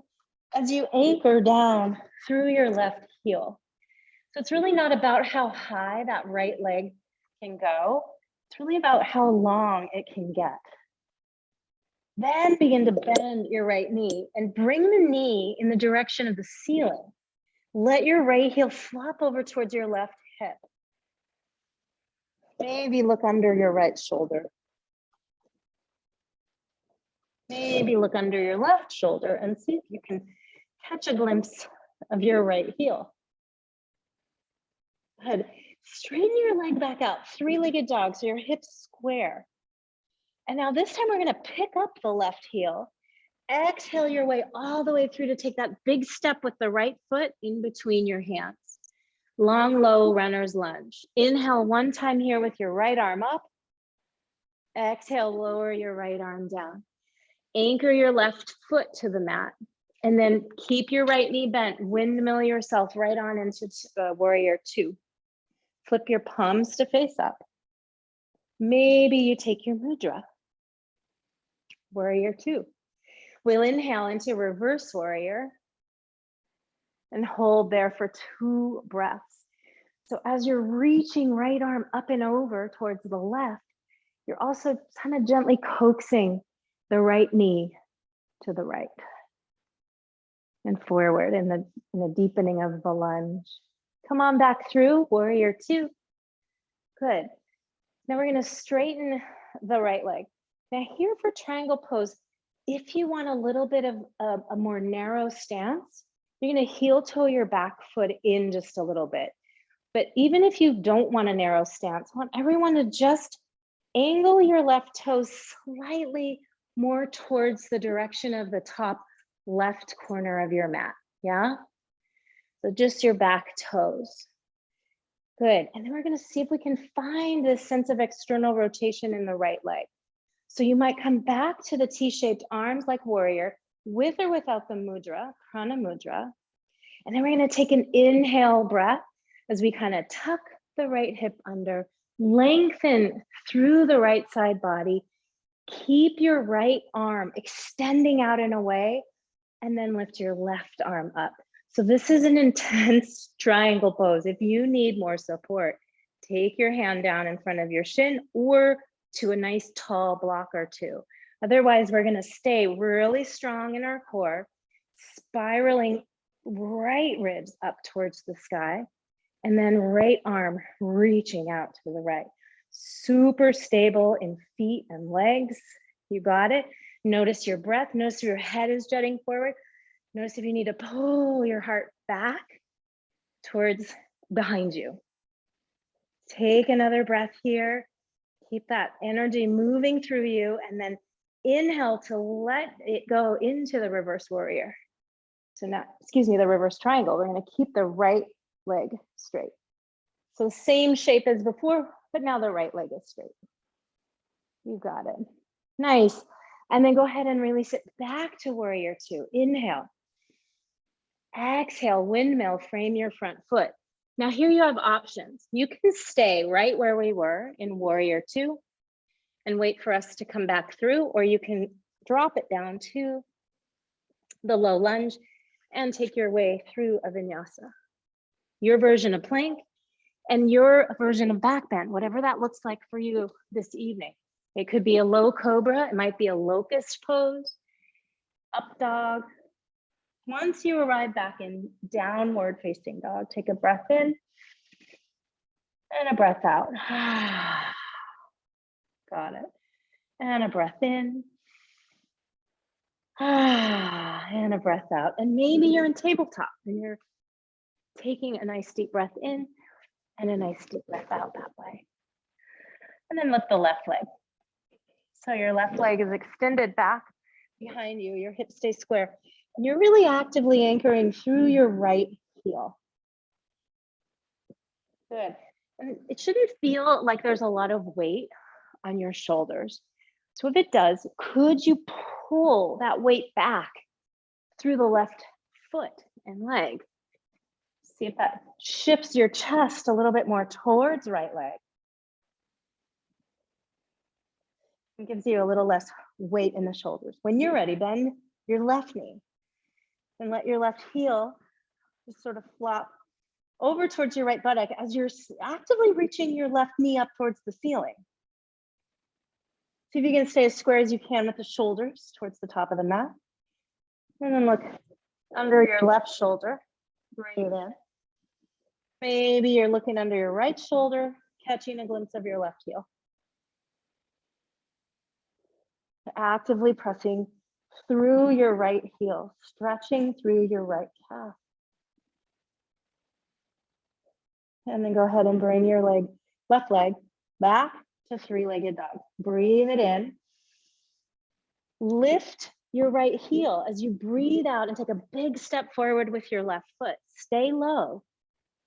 as you anchor down through your left heel. So it's really not about how high that right leg can go. It's really about how long it can get. Then begin to bend your right knee and bring the knee in the direction of the ceiling. Let your right heel flop over towards your left hip. Maybe look under your right shoulder. Maybe look under your left shoulder and see if you can catch a glimpse of your right heel. Good. Straighten your leg back out, three-legged dog, so your hips square. And now this time we're going to pick up the left heel Exhale your way all the way through to take that big step with the right foot in between your hands. Long, low runner's lunge. Inhale one time here with your right arm up. Exhale, lower your right arm down. Anchor your left foot to the mat. And then keep your right knee bent. Windmill yourself right on into warrior two. Flip your palms to face up. Maybe you take your mudra. Warrior two. We'll inhale into reverse warrior and hold there for 2 breaths. So as you're reaching right arm up and over towards the left, you're also kind of gently coaxing the right knee to the right and forward in the deepening of the lunge. Come on back through, warrior two. Good. Now we're going to straighten the right leg. Now here for triangle pose, if you want a little bit of a more narrow stance, you're going to heel toe your back foot in just a little bit. But even if you don't want a narrow stance, I want everyone to just angle your left toes slightly more towards the direction of the top left corner of your mat. Yeah? So just your back toes. Good. And then we're going to see if we can find this sense of external rotation in the right leg. So you might come back to the T-shaped arms like warrior, with or without the mudra, Prana Mudra. And then we're going to take an inhale breath as we kind of tuck the right hip under, lengthen through the right side body, keep your right arm extending out and away, and then lift your left arm up. So this is an intense triangle pose. If you need more support, take your hand down in front of your shin or to a nice tall block or two. Otherwise, we're going to stay really strong in our core, spiraling right ribs up towards the sky, and then right arm reaching out to the right. Super stable in feet and legs. You got it. Notice your breath. Notice your head is jutting forward. Notice if you need to pull your heart back towards behind you. Take another breath here. Keep that energy moving through you, and then inhale to let it go into the reverse warrior. So now, the reverse triangle. We're going to keep the right leg straight. So same shape as before, but now the right leg is straight. You got it. Nice. And then go ahead and release it back to warrior two. Inhale. Exhale, windmill, frame your front foot. Now here you have options. You can stay right where we were in warrior two and wait for us to come back through, or you can drop it down to the low lunge and take your way through a vinyasa. Your version of plank and your version of back bend, whatever that looks like for you this evening. It could be a low cobra, it might be a locust pose, up dog. Once you arrive back in downward facing dog, take a breath in and a breath out. Got it. And a breath in. And a breath out. And maybe you're in tabletop and you're taking a nice deep breath in and a nice deep breath out that way. And then lift the left leg. So your left leg is extended back behind you, your hips stay square. And you're really actively anchoring through your right heel. Good. And it shouldn't feel like there's a lot of weight on your shoulders. So if it does, could you pull that weight back through the left foot and leg? See if that shifts your chest a little bit more towards right leg. It gives you a little less weight in the shoulders. When you're ready, bend your left knee and let your left heel just sort of flop over towards your right buttock as you're actively reaching your left knee up towards the ceiling. See if you can stay as square as you can with the shoulders towards the top of the mat. And then look under your left shoulder, bring it in. Maybe you're looking under your right shoulder, catching a glimpse of your left heel. Actively pressing through your right heel, stretching through your right calf. And then go ahead and bring your left leg back to three-legged dog. Breathe it in. Lift your right heel as you breathe out and take a big step forward with your left foot. Stay low.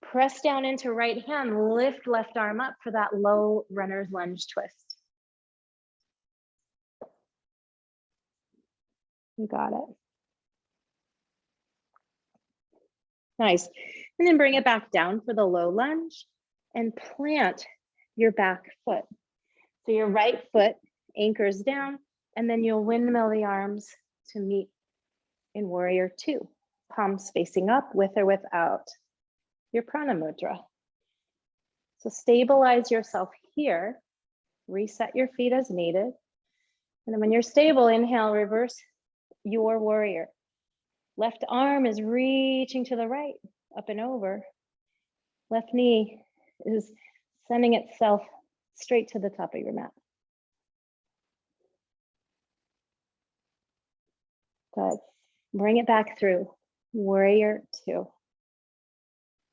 Press down into right hand, lift left arm up for that low runner's lunge twist. You got it. Nice. And then bring it back down for the low lunge and plant your back foot. So your right foot anchors down, and then you'll windmill the arms to meet in warrior two. Palms facing up with or without your Prana Mudra. So stabilize yourself here. Reset your feet as needed. And then when you're stable, inhale, reverse your warrior. Left arm is reaching to the right, up and over. Left knee is sending itself straight to the top of your mat. Good. Bring it back through. Warrior two.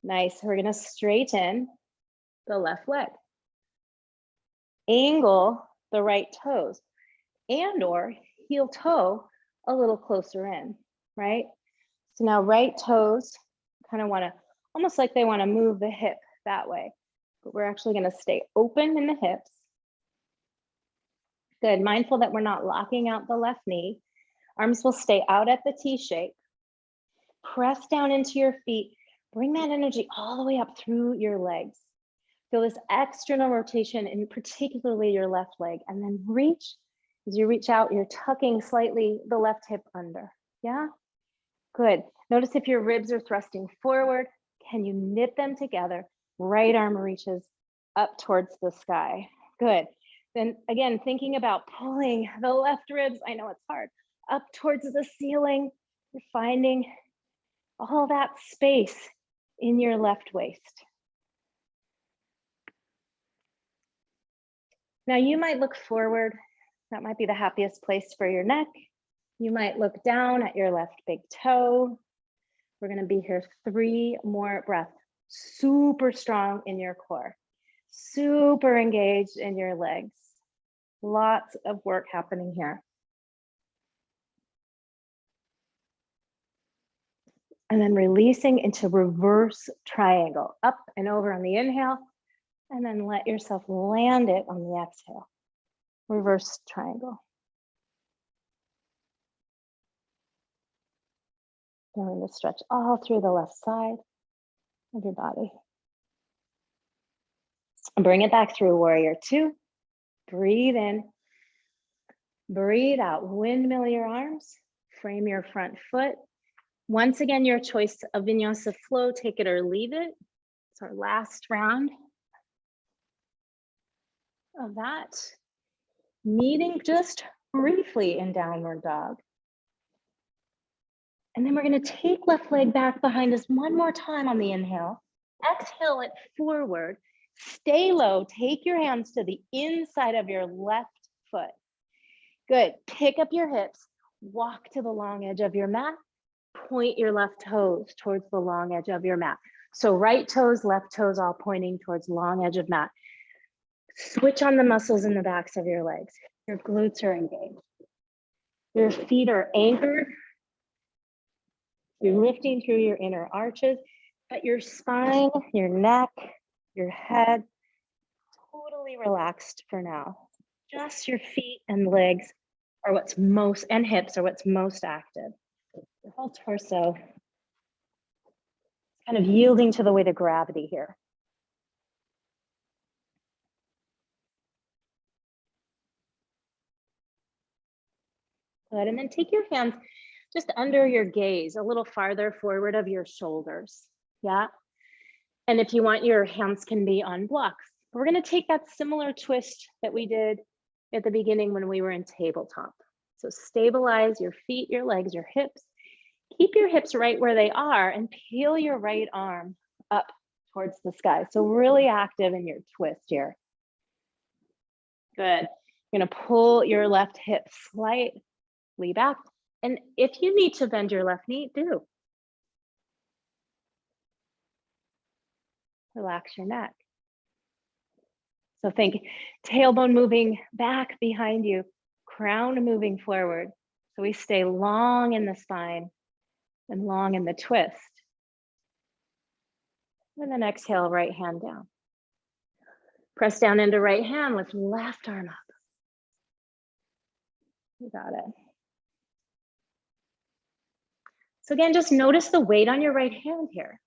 Nice. We're going to straighten the left leg. Angle the right toes and or heel toe a little closer in, right? So now right toes kind of want to, almost like they want to move the hip that way, but we're actually going to stay open in the hips. Good. Mindful that we're not locking out the left knee. Arms will stay out at the T shape. Press down into your feet. Bring that energy all the way up through your legs. Feel this external rotation in particularly your left leg, and then reach. As you reach out, you're tucking slightly the left hip under. Yeah? Good. Notice if your ribs are thrusting forward, can you knit them together? Right arm reaches up towards the sky. Good. Then again, thinking about pulling the left ribs, I know it's hard, up towards the ceiling. You're finding all that space in your left waist. Now you might look forward. That might be the happiest place for your neck. You might look down at your left big toe. We're going to be here 3 more breaths. Super strong in your core. Super engaged in your legs. Lots of work happening here. And then releasing into reverse triangle. Up and over on the inhale. And then let yourself land it on the exhale. Reverse triangle. Going to stretch all through the left side of your body. Bring it back through warrior two. Breathe in. Breathe out. Windmill your arms. Frame your front foot. Once again, your choice of vinyasa flow, take it or leave it. It's our last round of that. Meeting just briefly in downward dog. And then we're going to take left leg back behind us one more time on the inhale. Exhale it forward. Stay low. Take your hands to the inside of your left foot. Good. Pick up your hips. Walk to the long edge of your mat. Point your left toes towards the long edge of your mat. So right toes, left toes, all pointing towards long edge of mat. Switch on the muscles in the backs of your legs. Your glutes are engaged. Your feet are anchored. You're lifting through your inner arches, but your spine, your neck, your head, totally relaxed for now. Just your feet and legs are what's most, and hips are what's most active. Your whole torso kind of yielding to the weight of gravity here. Good, and then take your hands just under your gaze, a little farther forward of your shoulders, yeah? And if you want, your hands can be on blocks. We're gonna take that similar twist that we did at the beginning when we were in tabletop. So stabilize your feet, your legs, your hips. Keep your hips right where they are and peel your right arm up towards the sky. So really active in your twist here. Good. You're gonna pull your left hip slightly back. And if you need to bend your left knee, do. Relax your neck. So think tailbone moving back behind you, crown moving forward. So we stay long in the spine and long in the twist. And then exhale, right hand down. Press down into right hand, lift left arm up. You got it. So again, just notice the weight on your right hand here.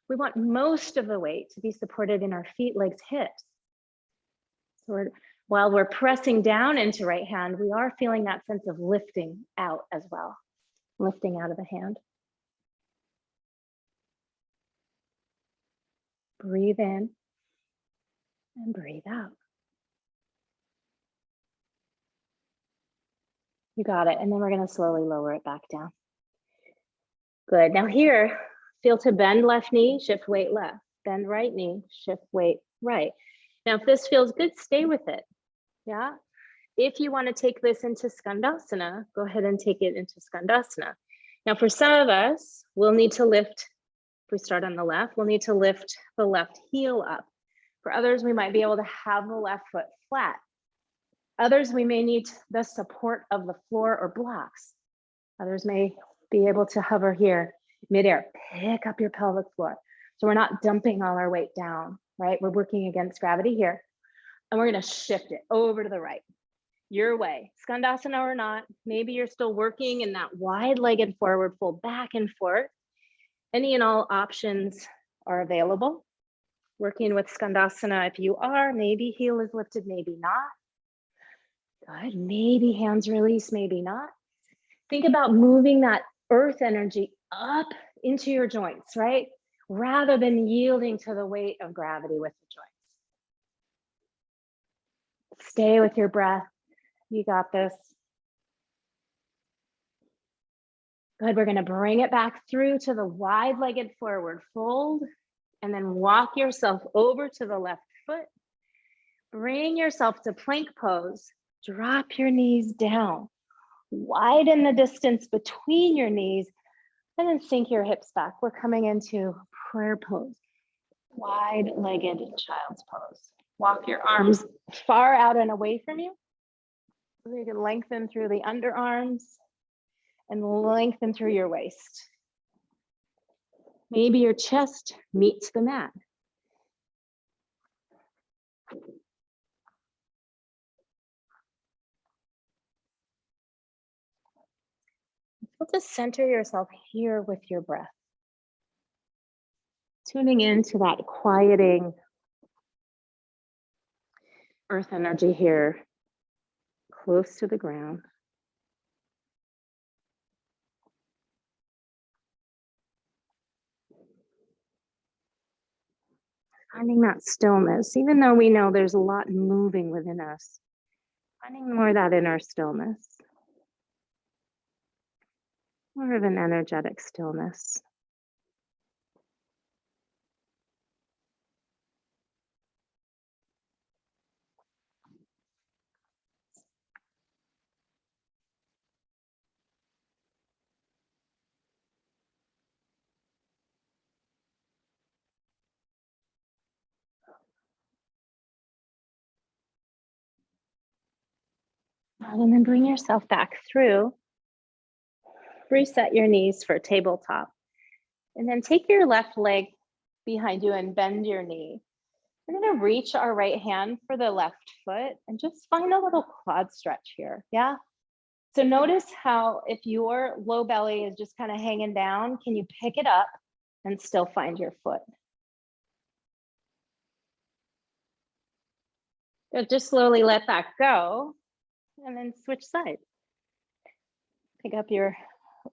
We want most of the weight to be supported in our feet, legs, hips. So while we're pressing down into right hand, we are feeling that sense of lifting out as well, lifting out of the hand. Breathe in and breathe out. You got it. And then we're going to slowly lower it back down. Good. Now here, feel to bend left knee, shift weight left. Bend right knee, shift weight right. Now, if this feels good, stay with it. Yeah. If you want to take this into Skandasana, go ahead and take it into Skandasana. Now, for some of us, we'll need to lift. If we start on the left, we'll need to lift the left heel up. For others, we might be able to have the left foot flat. Others, we may need the support of the floor or blocks. Others may be able to hover here, midair, pick up your pelvic floor. So we're not dumping all our weight down, right? We're working against gravity here. And we're gonna shift it over to the right, your way. Skandasana or not, maybe you're still working in that wide-legged forward fold back and forth. Any and all options are available. Working with Skandasana, if you are, maybe heel is lifted, maybe not. Good, maybe hands release, maybe not. Think about moving that earth energy up into your joints, right? Rather than yielding to the weight of gravity with the joints. Stay with your breath. You got this. Good, we're gonna bring it back through to the wide-legged forward fold and then walk yourself over to the left foot. Bring yourself to plank pose. Drop your knees down. Widen the distance between your knees and then sink your hips back. We're coming into prayer pose. Wide-legged child's pose. Walk your arms far out and away from you. So you can lengthen through the underarms and lengthen through your waist. Maybe your chest meets the mat. Just center yourself here with your breath. Tuning into that quieting earth energy here, close to the ground. Finding that stillness, even though we know there's a lot moving within us, finding more of that inner stillness, more of an energetic stillness. And then bring yourself back through. Reset your knees for tabletop. And then take your left leg behind you and bend your knee. We're gonna reach our right hand for the left foot and just find a little quad stretch here, yeah? So notice how if your low belly is just kind of hanging down, can you pick it up and still find your foot? So just slowly let that go and then switch sides. Pick up your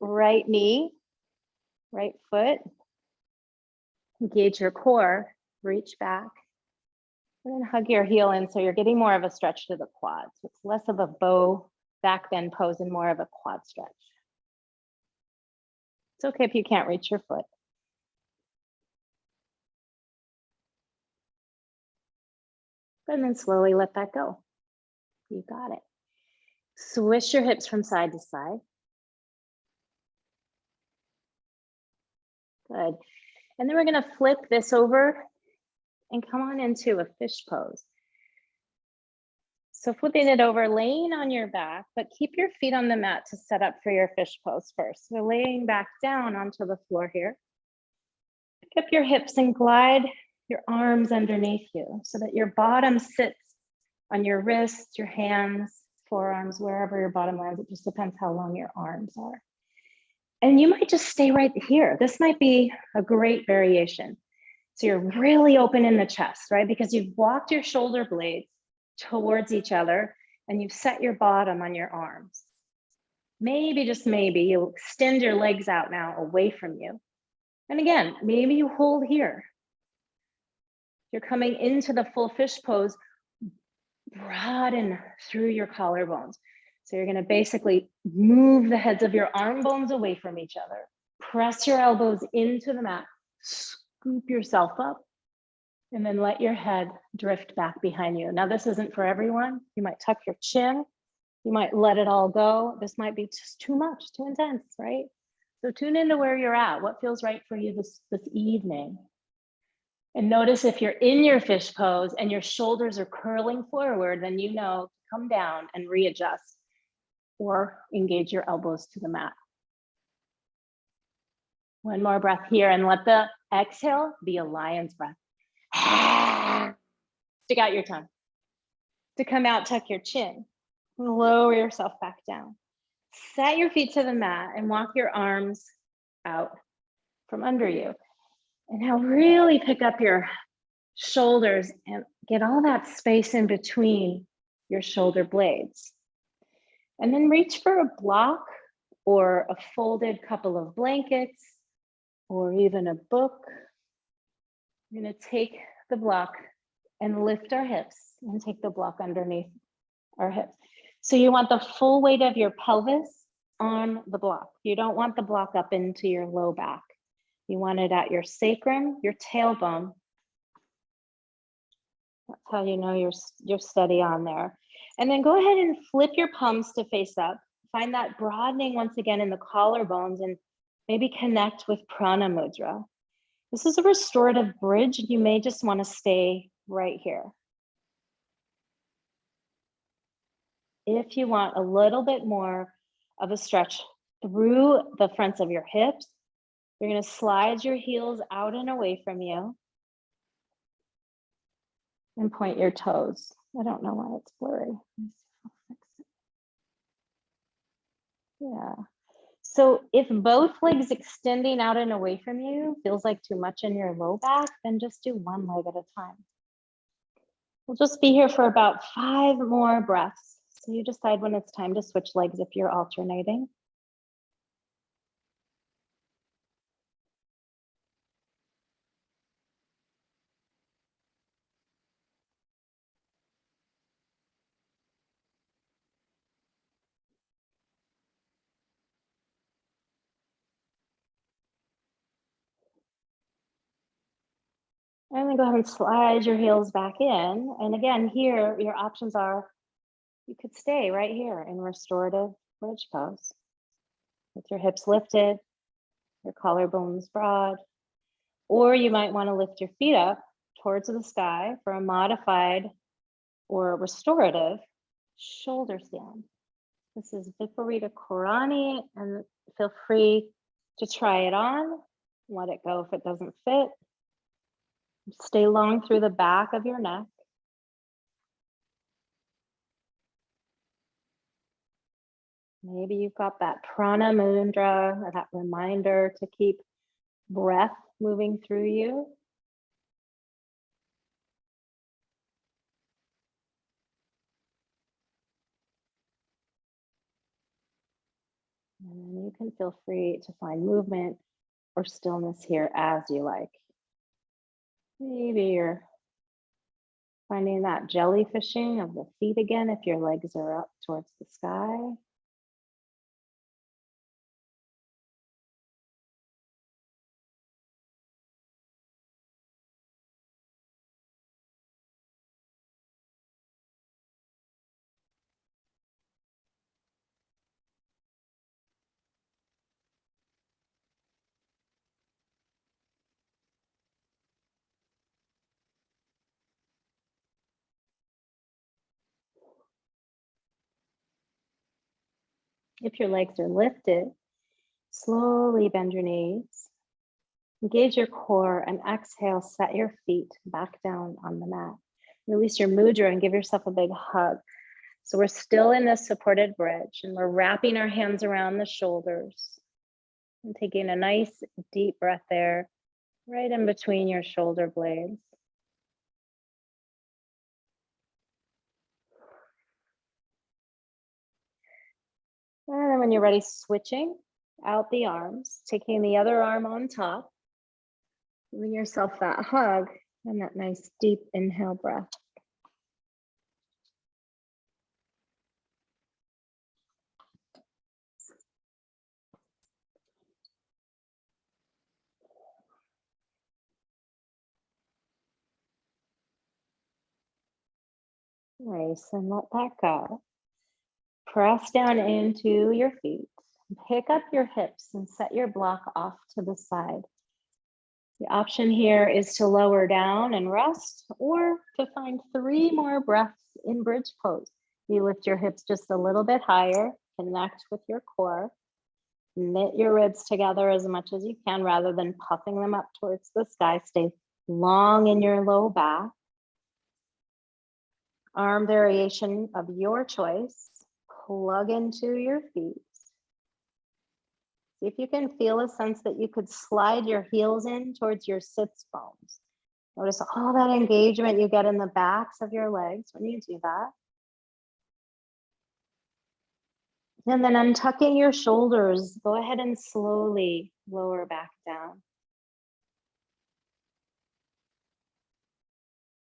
right knee, right foot, engage your core, reach back, and then hug your heel in so you're getting more of a stretch to the quads. So it's less of a bow back bend pose and more of a quad stretch. It's okay if you can't reach your foot. And then slowly let that go. You got it. Swish your hips from side to side. Good. And then we're gonna flip this over and come on into a fish pose. So flipping it over, laying on your back, but keep your feet on the mat to set up for your fish pose first. So laying back down onto the floor here. Pick up your hips and glide your arms underneath you so that your bottom sits on your wrists, your hands, forearms, wherever your bottom lands. It just depends how long your arms are. And you might just stay right here. This might be a great variation. So you're really open in the chest, right? Because you've walked your shoulder blades towards each other and you've set your bottom on your arms. Maybe, just maybe, you'll extend your legs out now away from you. And again, maybe you hold here. You're coming into the full fish pose, broaden through your collarbones. So you're going to basically move the heads of your arm bones away from each other. Press your elbows into the mat, scoop yourself up, and then let your head drift back behind you. Now, this isn't for everyone. You might tuck your chin. You might let it all go. This might be just too much, too intense, right? So tune into where you're at. What feels right for you this evening? And notice if you're in your fish pose and your shoulders are curling forward, then you know, come down and readjust or engage your elbows to the mat. One more breath here and let the exhale be a lion's breath. Stick out your tongue. To come out, tuck your chin. Lower yourself back down. Set your feet to the mat and walk your arms out from under you. And now really pick up your shoulders and get all that space in between your shoulder blades. And then reach for a block or a folded couple of blankets or even a book. We're going to take the block and lift our hips and take the block underneath our hips. So you want the full weight of your pelvis on the block. You don't want the block up into your low back. You want it at your sacrum, your tailbone. That's how you know you're steady on there. And then go ahead and flip your palms to face up. Find that broadening once again in the collarbones and maybe connect with Prana Mudra. This is a restorative bridge. You may just want to stay right here. If you want a little bit more of a stretch through the fronts of your hips, you're going to slide your heels out and away from you and point your toes. I don't know why it's blurry. Yeah. So if both legs extending out and away from you feels like too much in your low back, then just do one leg at a time. We'll just be here for about 5 more breaths. So you decide when it's time to switch legs if you're alternating. And then go ahead and slide your heels back in. And again, here, your options are, you could stay right here in restorative bridge pose with your hips lifted, your collarbones broad, or you might want to lift your feet up towards the sky for a modified or restorative shoulder stand. This is Viparita Karani, and feel free to try it on, let it go if it doesn't fit. Stay long through the back of your neck. Maybe you've got that Prana Mudra, or that reminder to keep breath moving through you. And then you can feel free to find movement or stillness here as you like. Maybe you're finding that jellyfishing of the feet again if your legs are up towards the sky. If your legs are lifted, slowly bend your knees. Engage your core and exhale, set your feet back down on the mat. Release your mudra and give yourself a big hug. So we're still in this supported bridge and we're wrapping our hands around the shoulders and taking a nice deep breath there, right in between your shoulder blades. And then when you're ready, switching out the arms, taking the other arm on top, giving yourself that hug and that nice deep inhale breath. Nice, and let that go. Press down into your feet. Pick up your hips and set your block off to the side. The option here is to lower down and rest, or to find 3 more breaths in bridge pose. You lift your hips just a little bit higher, connect with your core, knit your ribs together as much as you can rather than puffing them up towards the sky. Stay long in your low back. Arm variation of your choice. Plug into your feet. See if you can feel a sense that you could slide your heels in towards your sits bones. Notice all that engagement you get in the backs of your legs when you do that. And then untucking your shoulders, go ahead and slowly lower back down.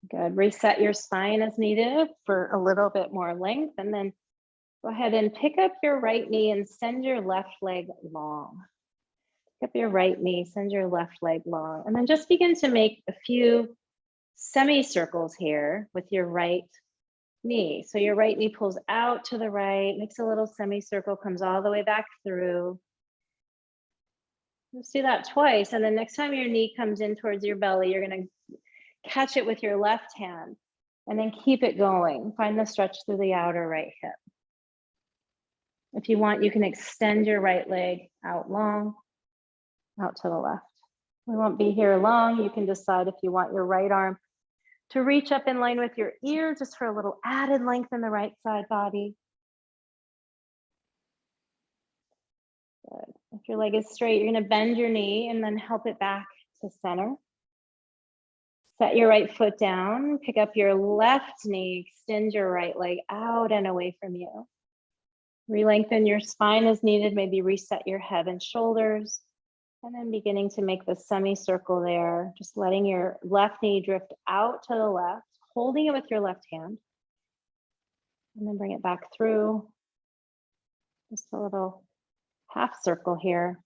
Good. Reset your spine as needed for a little bit more length, and then go ahead and pick up your right knee and send your left leg long. Pick up your right knee, send your left leg long, and then just begin to make a few semicircles here with your right knee. So your right knee pulls out to the right, makes a little semicircle, comes all the way back through. Let's do that twice, and then next time your knee comes in towards your belly, you're going to catch it with your left hand, and then keep it going. Find the stretch through the outer right hip. If you want, you can extend your right leg out long, out to the left. We won't be here long. You can decide if you want your right arm to reach up in line with your ear, just for a little added length in the right side body. Good. If your leg is straight, you're going to bend your knee and then help it back to center. Set your right foot down, pick up your left knee, extend your right leg out and away from you. Re-lengthen your spine as needed, maybe reset your head and shoulders, and then beginning to make the semicircle there, just letting your left knee drift out to the left, holding it with your left hand, and then bring it back through. Just a little half circle here.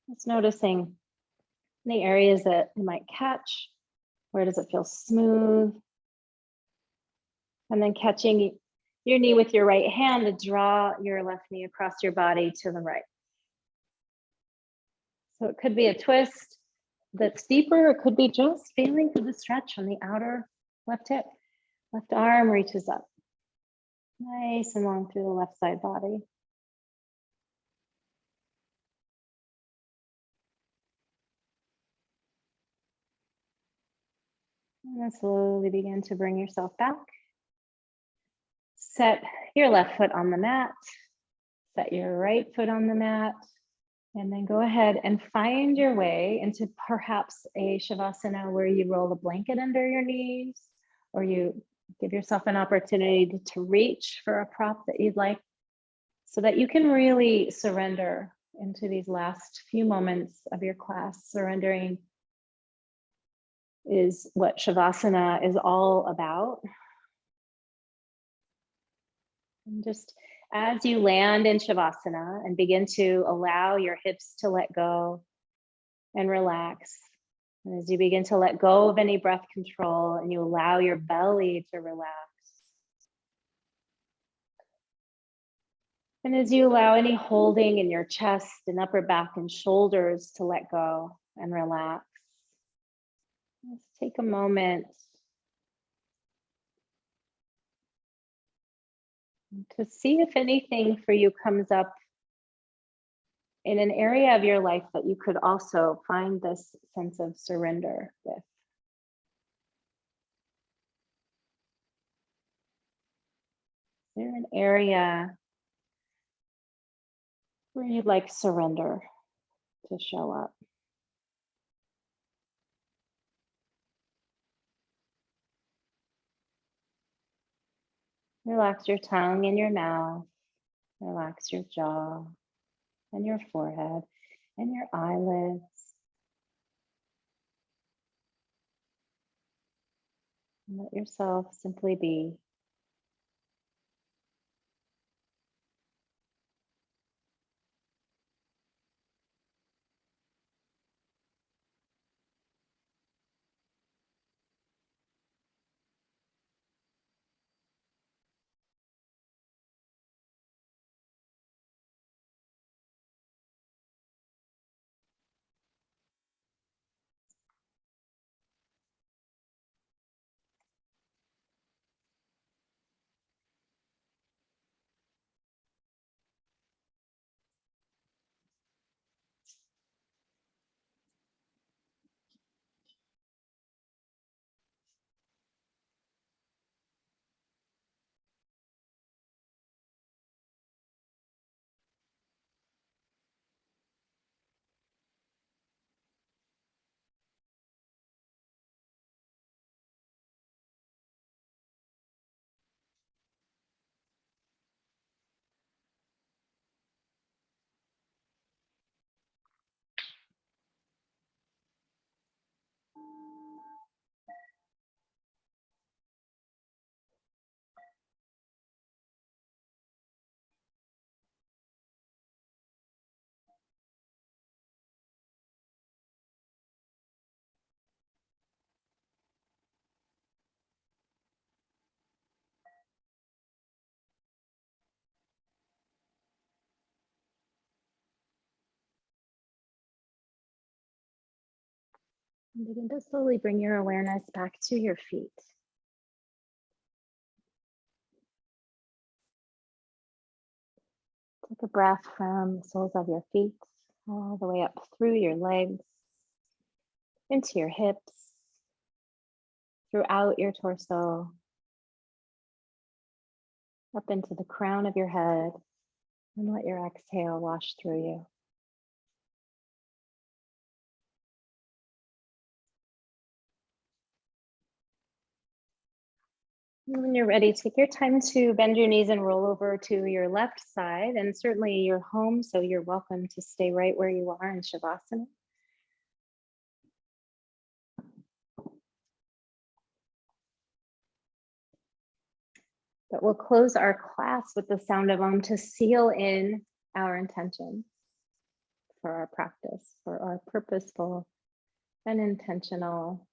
Just noticing the areas that you might catch. Where does it feel smooth? And then catching your knee with your right hand to draw your left knee across your body to the right. So it could be a twist that's deeper. It could be just feeling for the stretch on the outer left hip. Left arm reaches up. Nice and long through the left side body. And then slowly begin to bring yourself back. Set your left foot on the mat. Set your right foot on the mat. And then go ahead and find your way into perhaps a Shavasana where you roll a blanket under your knees, or you give yourself an opportunity to reach for a prop that you'd like, so that you can really surrender into these last few moments of your class. Surrendering is what Shavasana is all about. And just as you land in Shavasana and begin to allow your hips to let go and relax, and as you begin to let go of any breath control and you allow your belly to relax, and as you allow any holding in your chest and upper back and shoulders to let go and relax, let's take a moment To see if anything for you comes up in an area of your life that you could also find this sense of surrender with. Is there an area where you'd like surrender to show up? Relax your tongue and your mouth. Relax your jaw and your forehead and your eyelids. And let yourself simply be. And begin to slowly bring your awareness back to your feet. Take a breath from the soles of your feet all the way up through your legs, into your hips, throughout your torso, up into the crown of your head, and let your exhale wash through you. And when you're ready, take your time to bend your knees and roll over to your left side. And certainly you're home, so you're welcome to stay right where you are in Shavasana. But we'll close our class with the sound of Om to seal in our intention for our practice, for our purposeful and intentional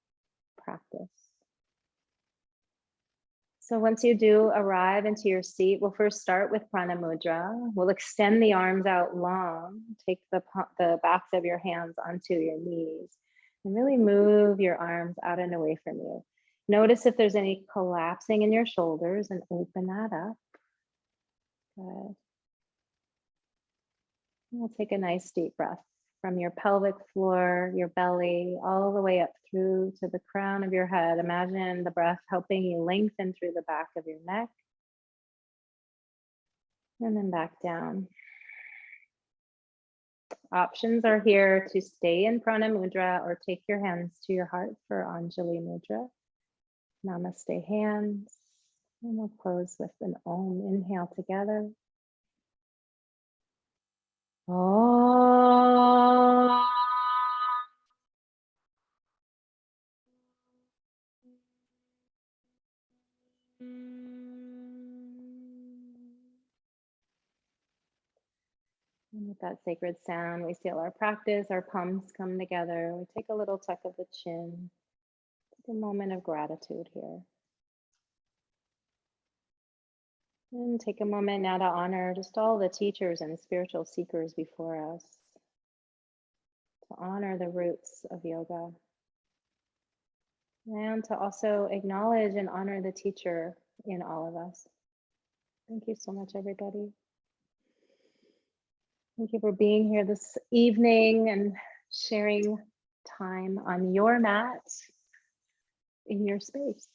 practice. So once you do arrive into your seat, we'll first start with Prana Mudra. We'll extend the arms out long, take the backs of your hands onto your knees, and really move your arms out and away from you. Notice if there's any collapsing in your shoulders and open that up. Good. We'll take a nice deep breath from your pelvic floor, your belly, all the way up through to the crown of your head. Imagine the breath helping you lengthen through the back of your neck. And then back down. Options are here to stay in Prana Mudra or take your hands to your heart for Anjali Mudra. Namaste hands. And we'll close with an Om. Inhale together. Om. And with that sacred sound, we seal our practice, our palms come together. We take a little tuck of the chin. Take a moment of gratitude here. And take a moment now to honor just all the teachers and spiritual seekers before us. To honor the roots of yoga. And to also acknowledge and honor the teacher in all of us. Thank you so much, everybody. Thank you for being here this evening and sharing time on your mat in your space.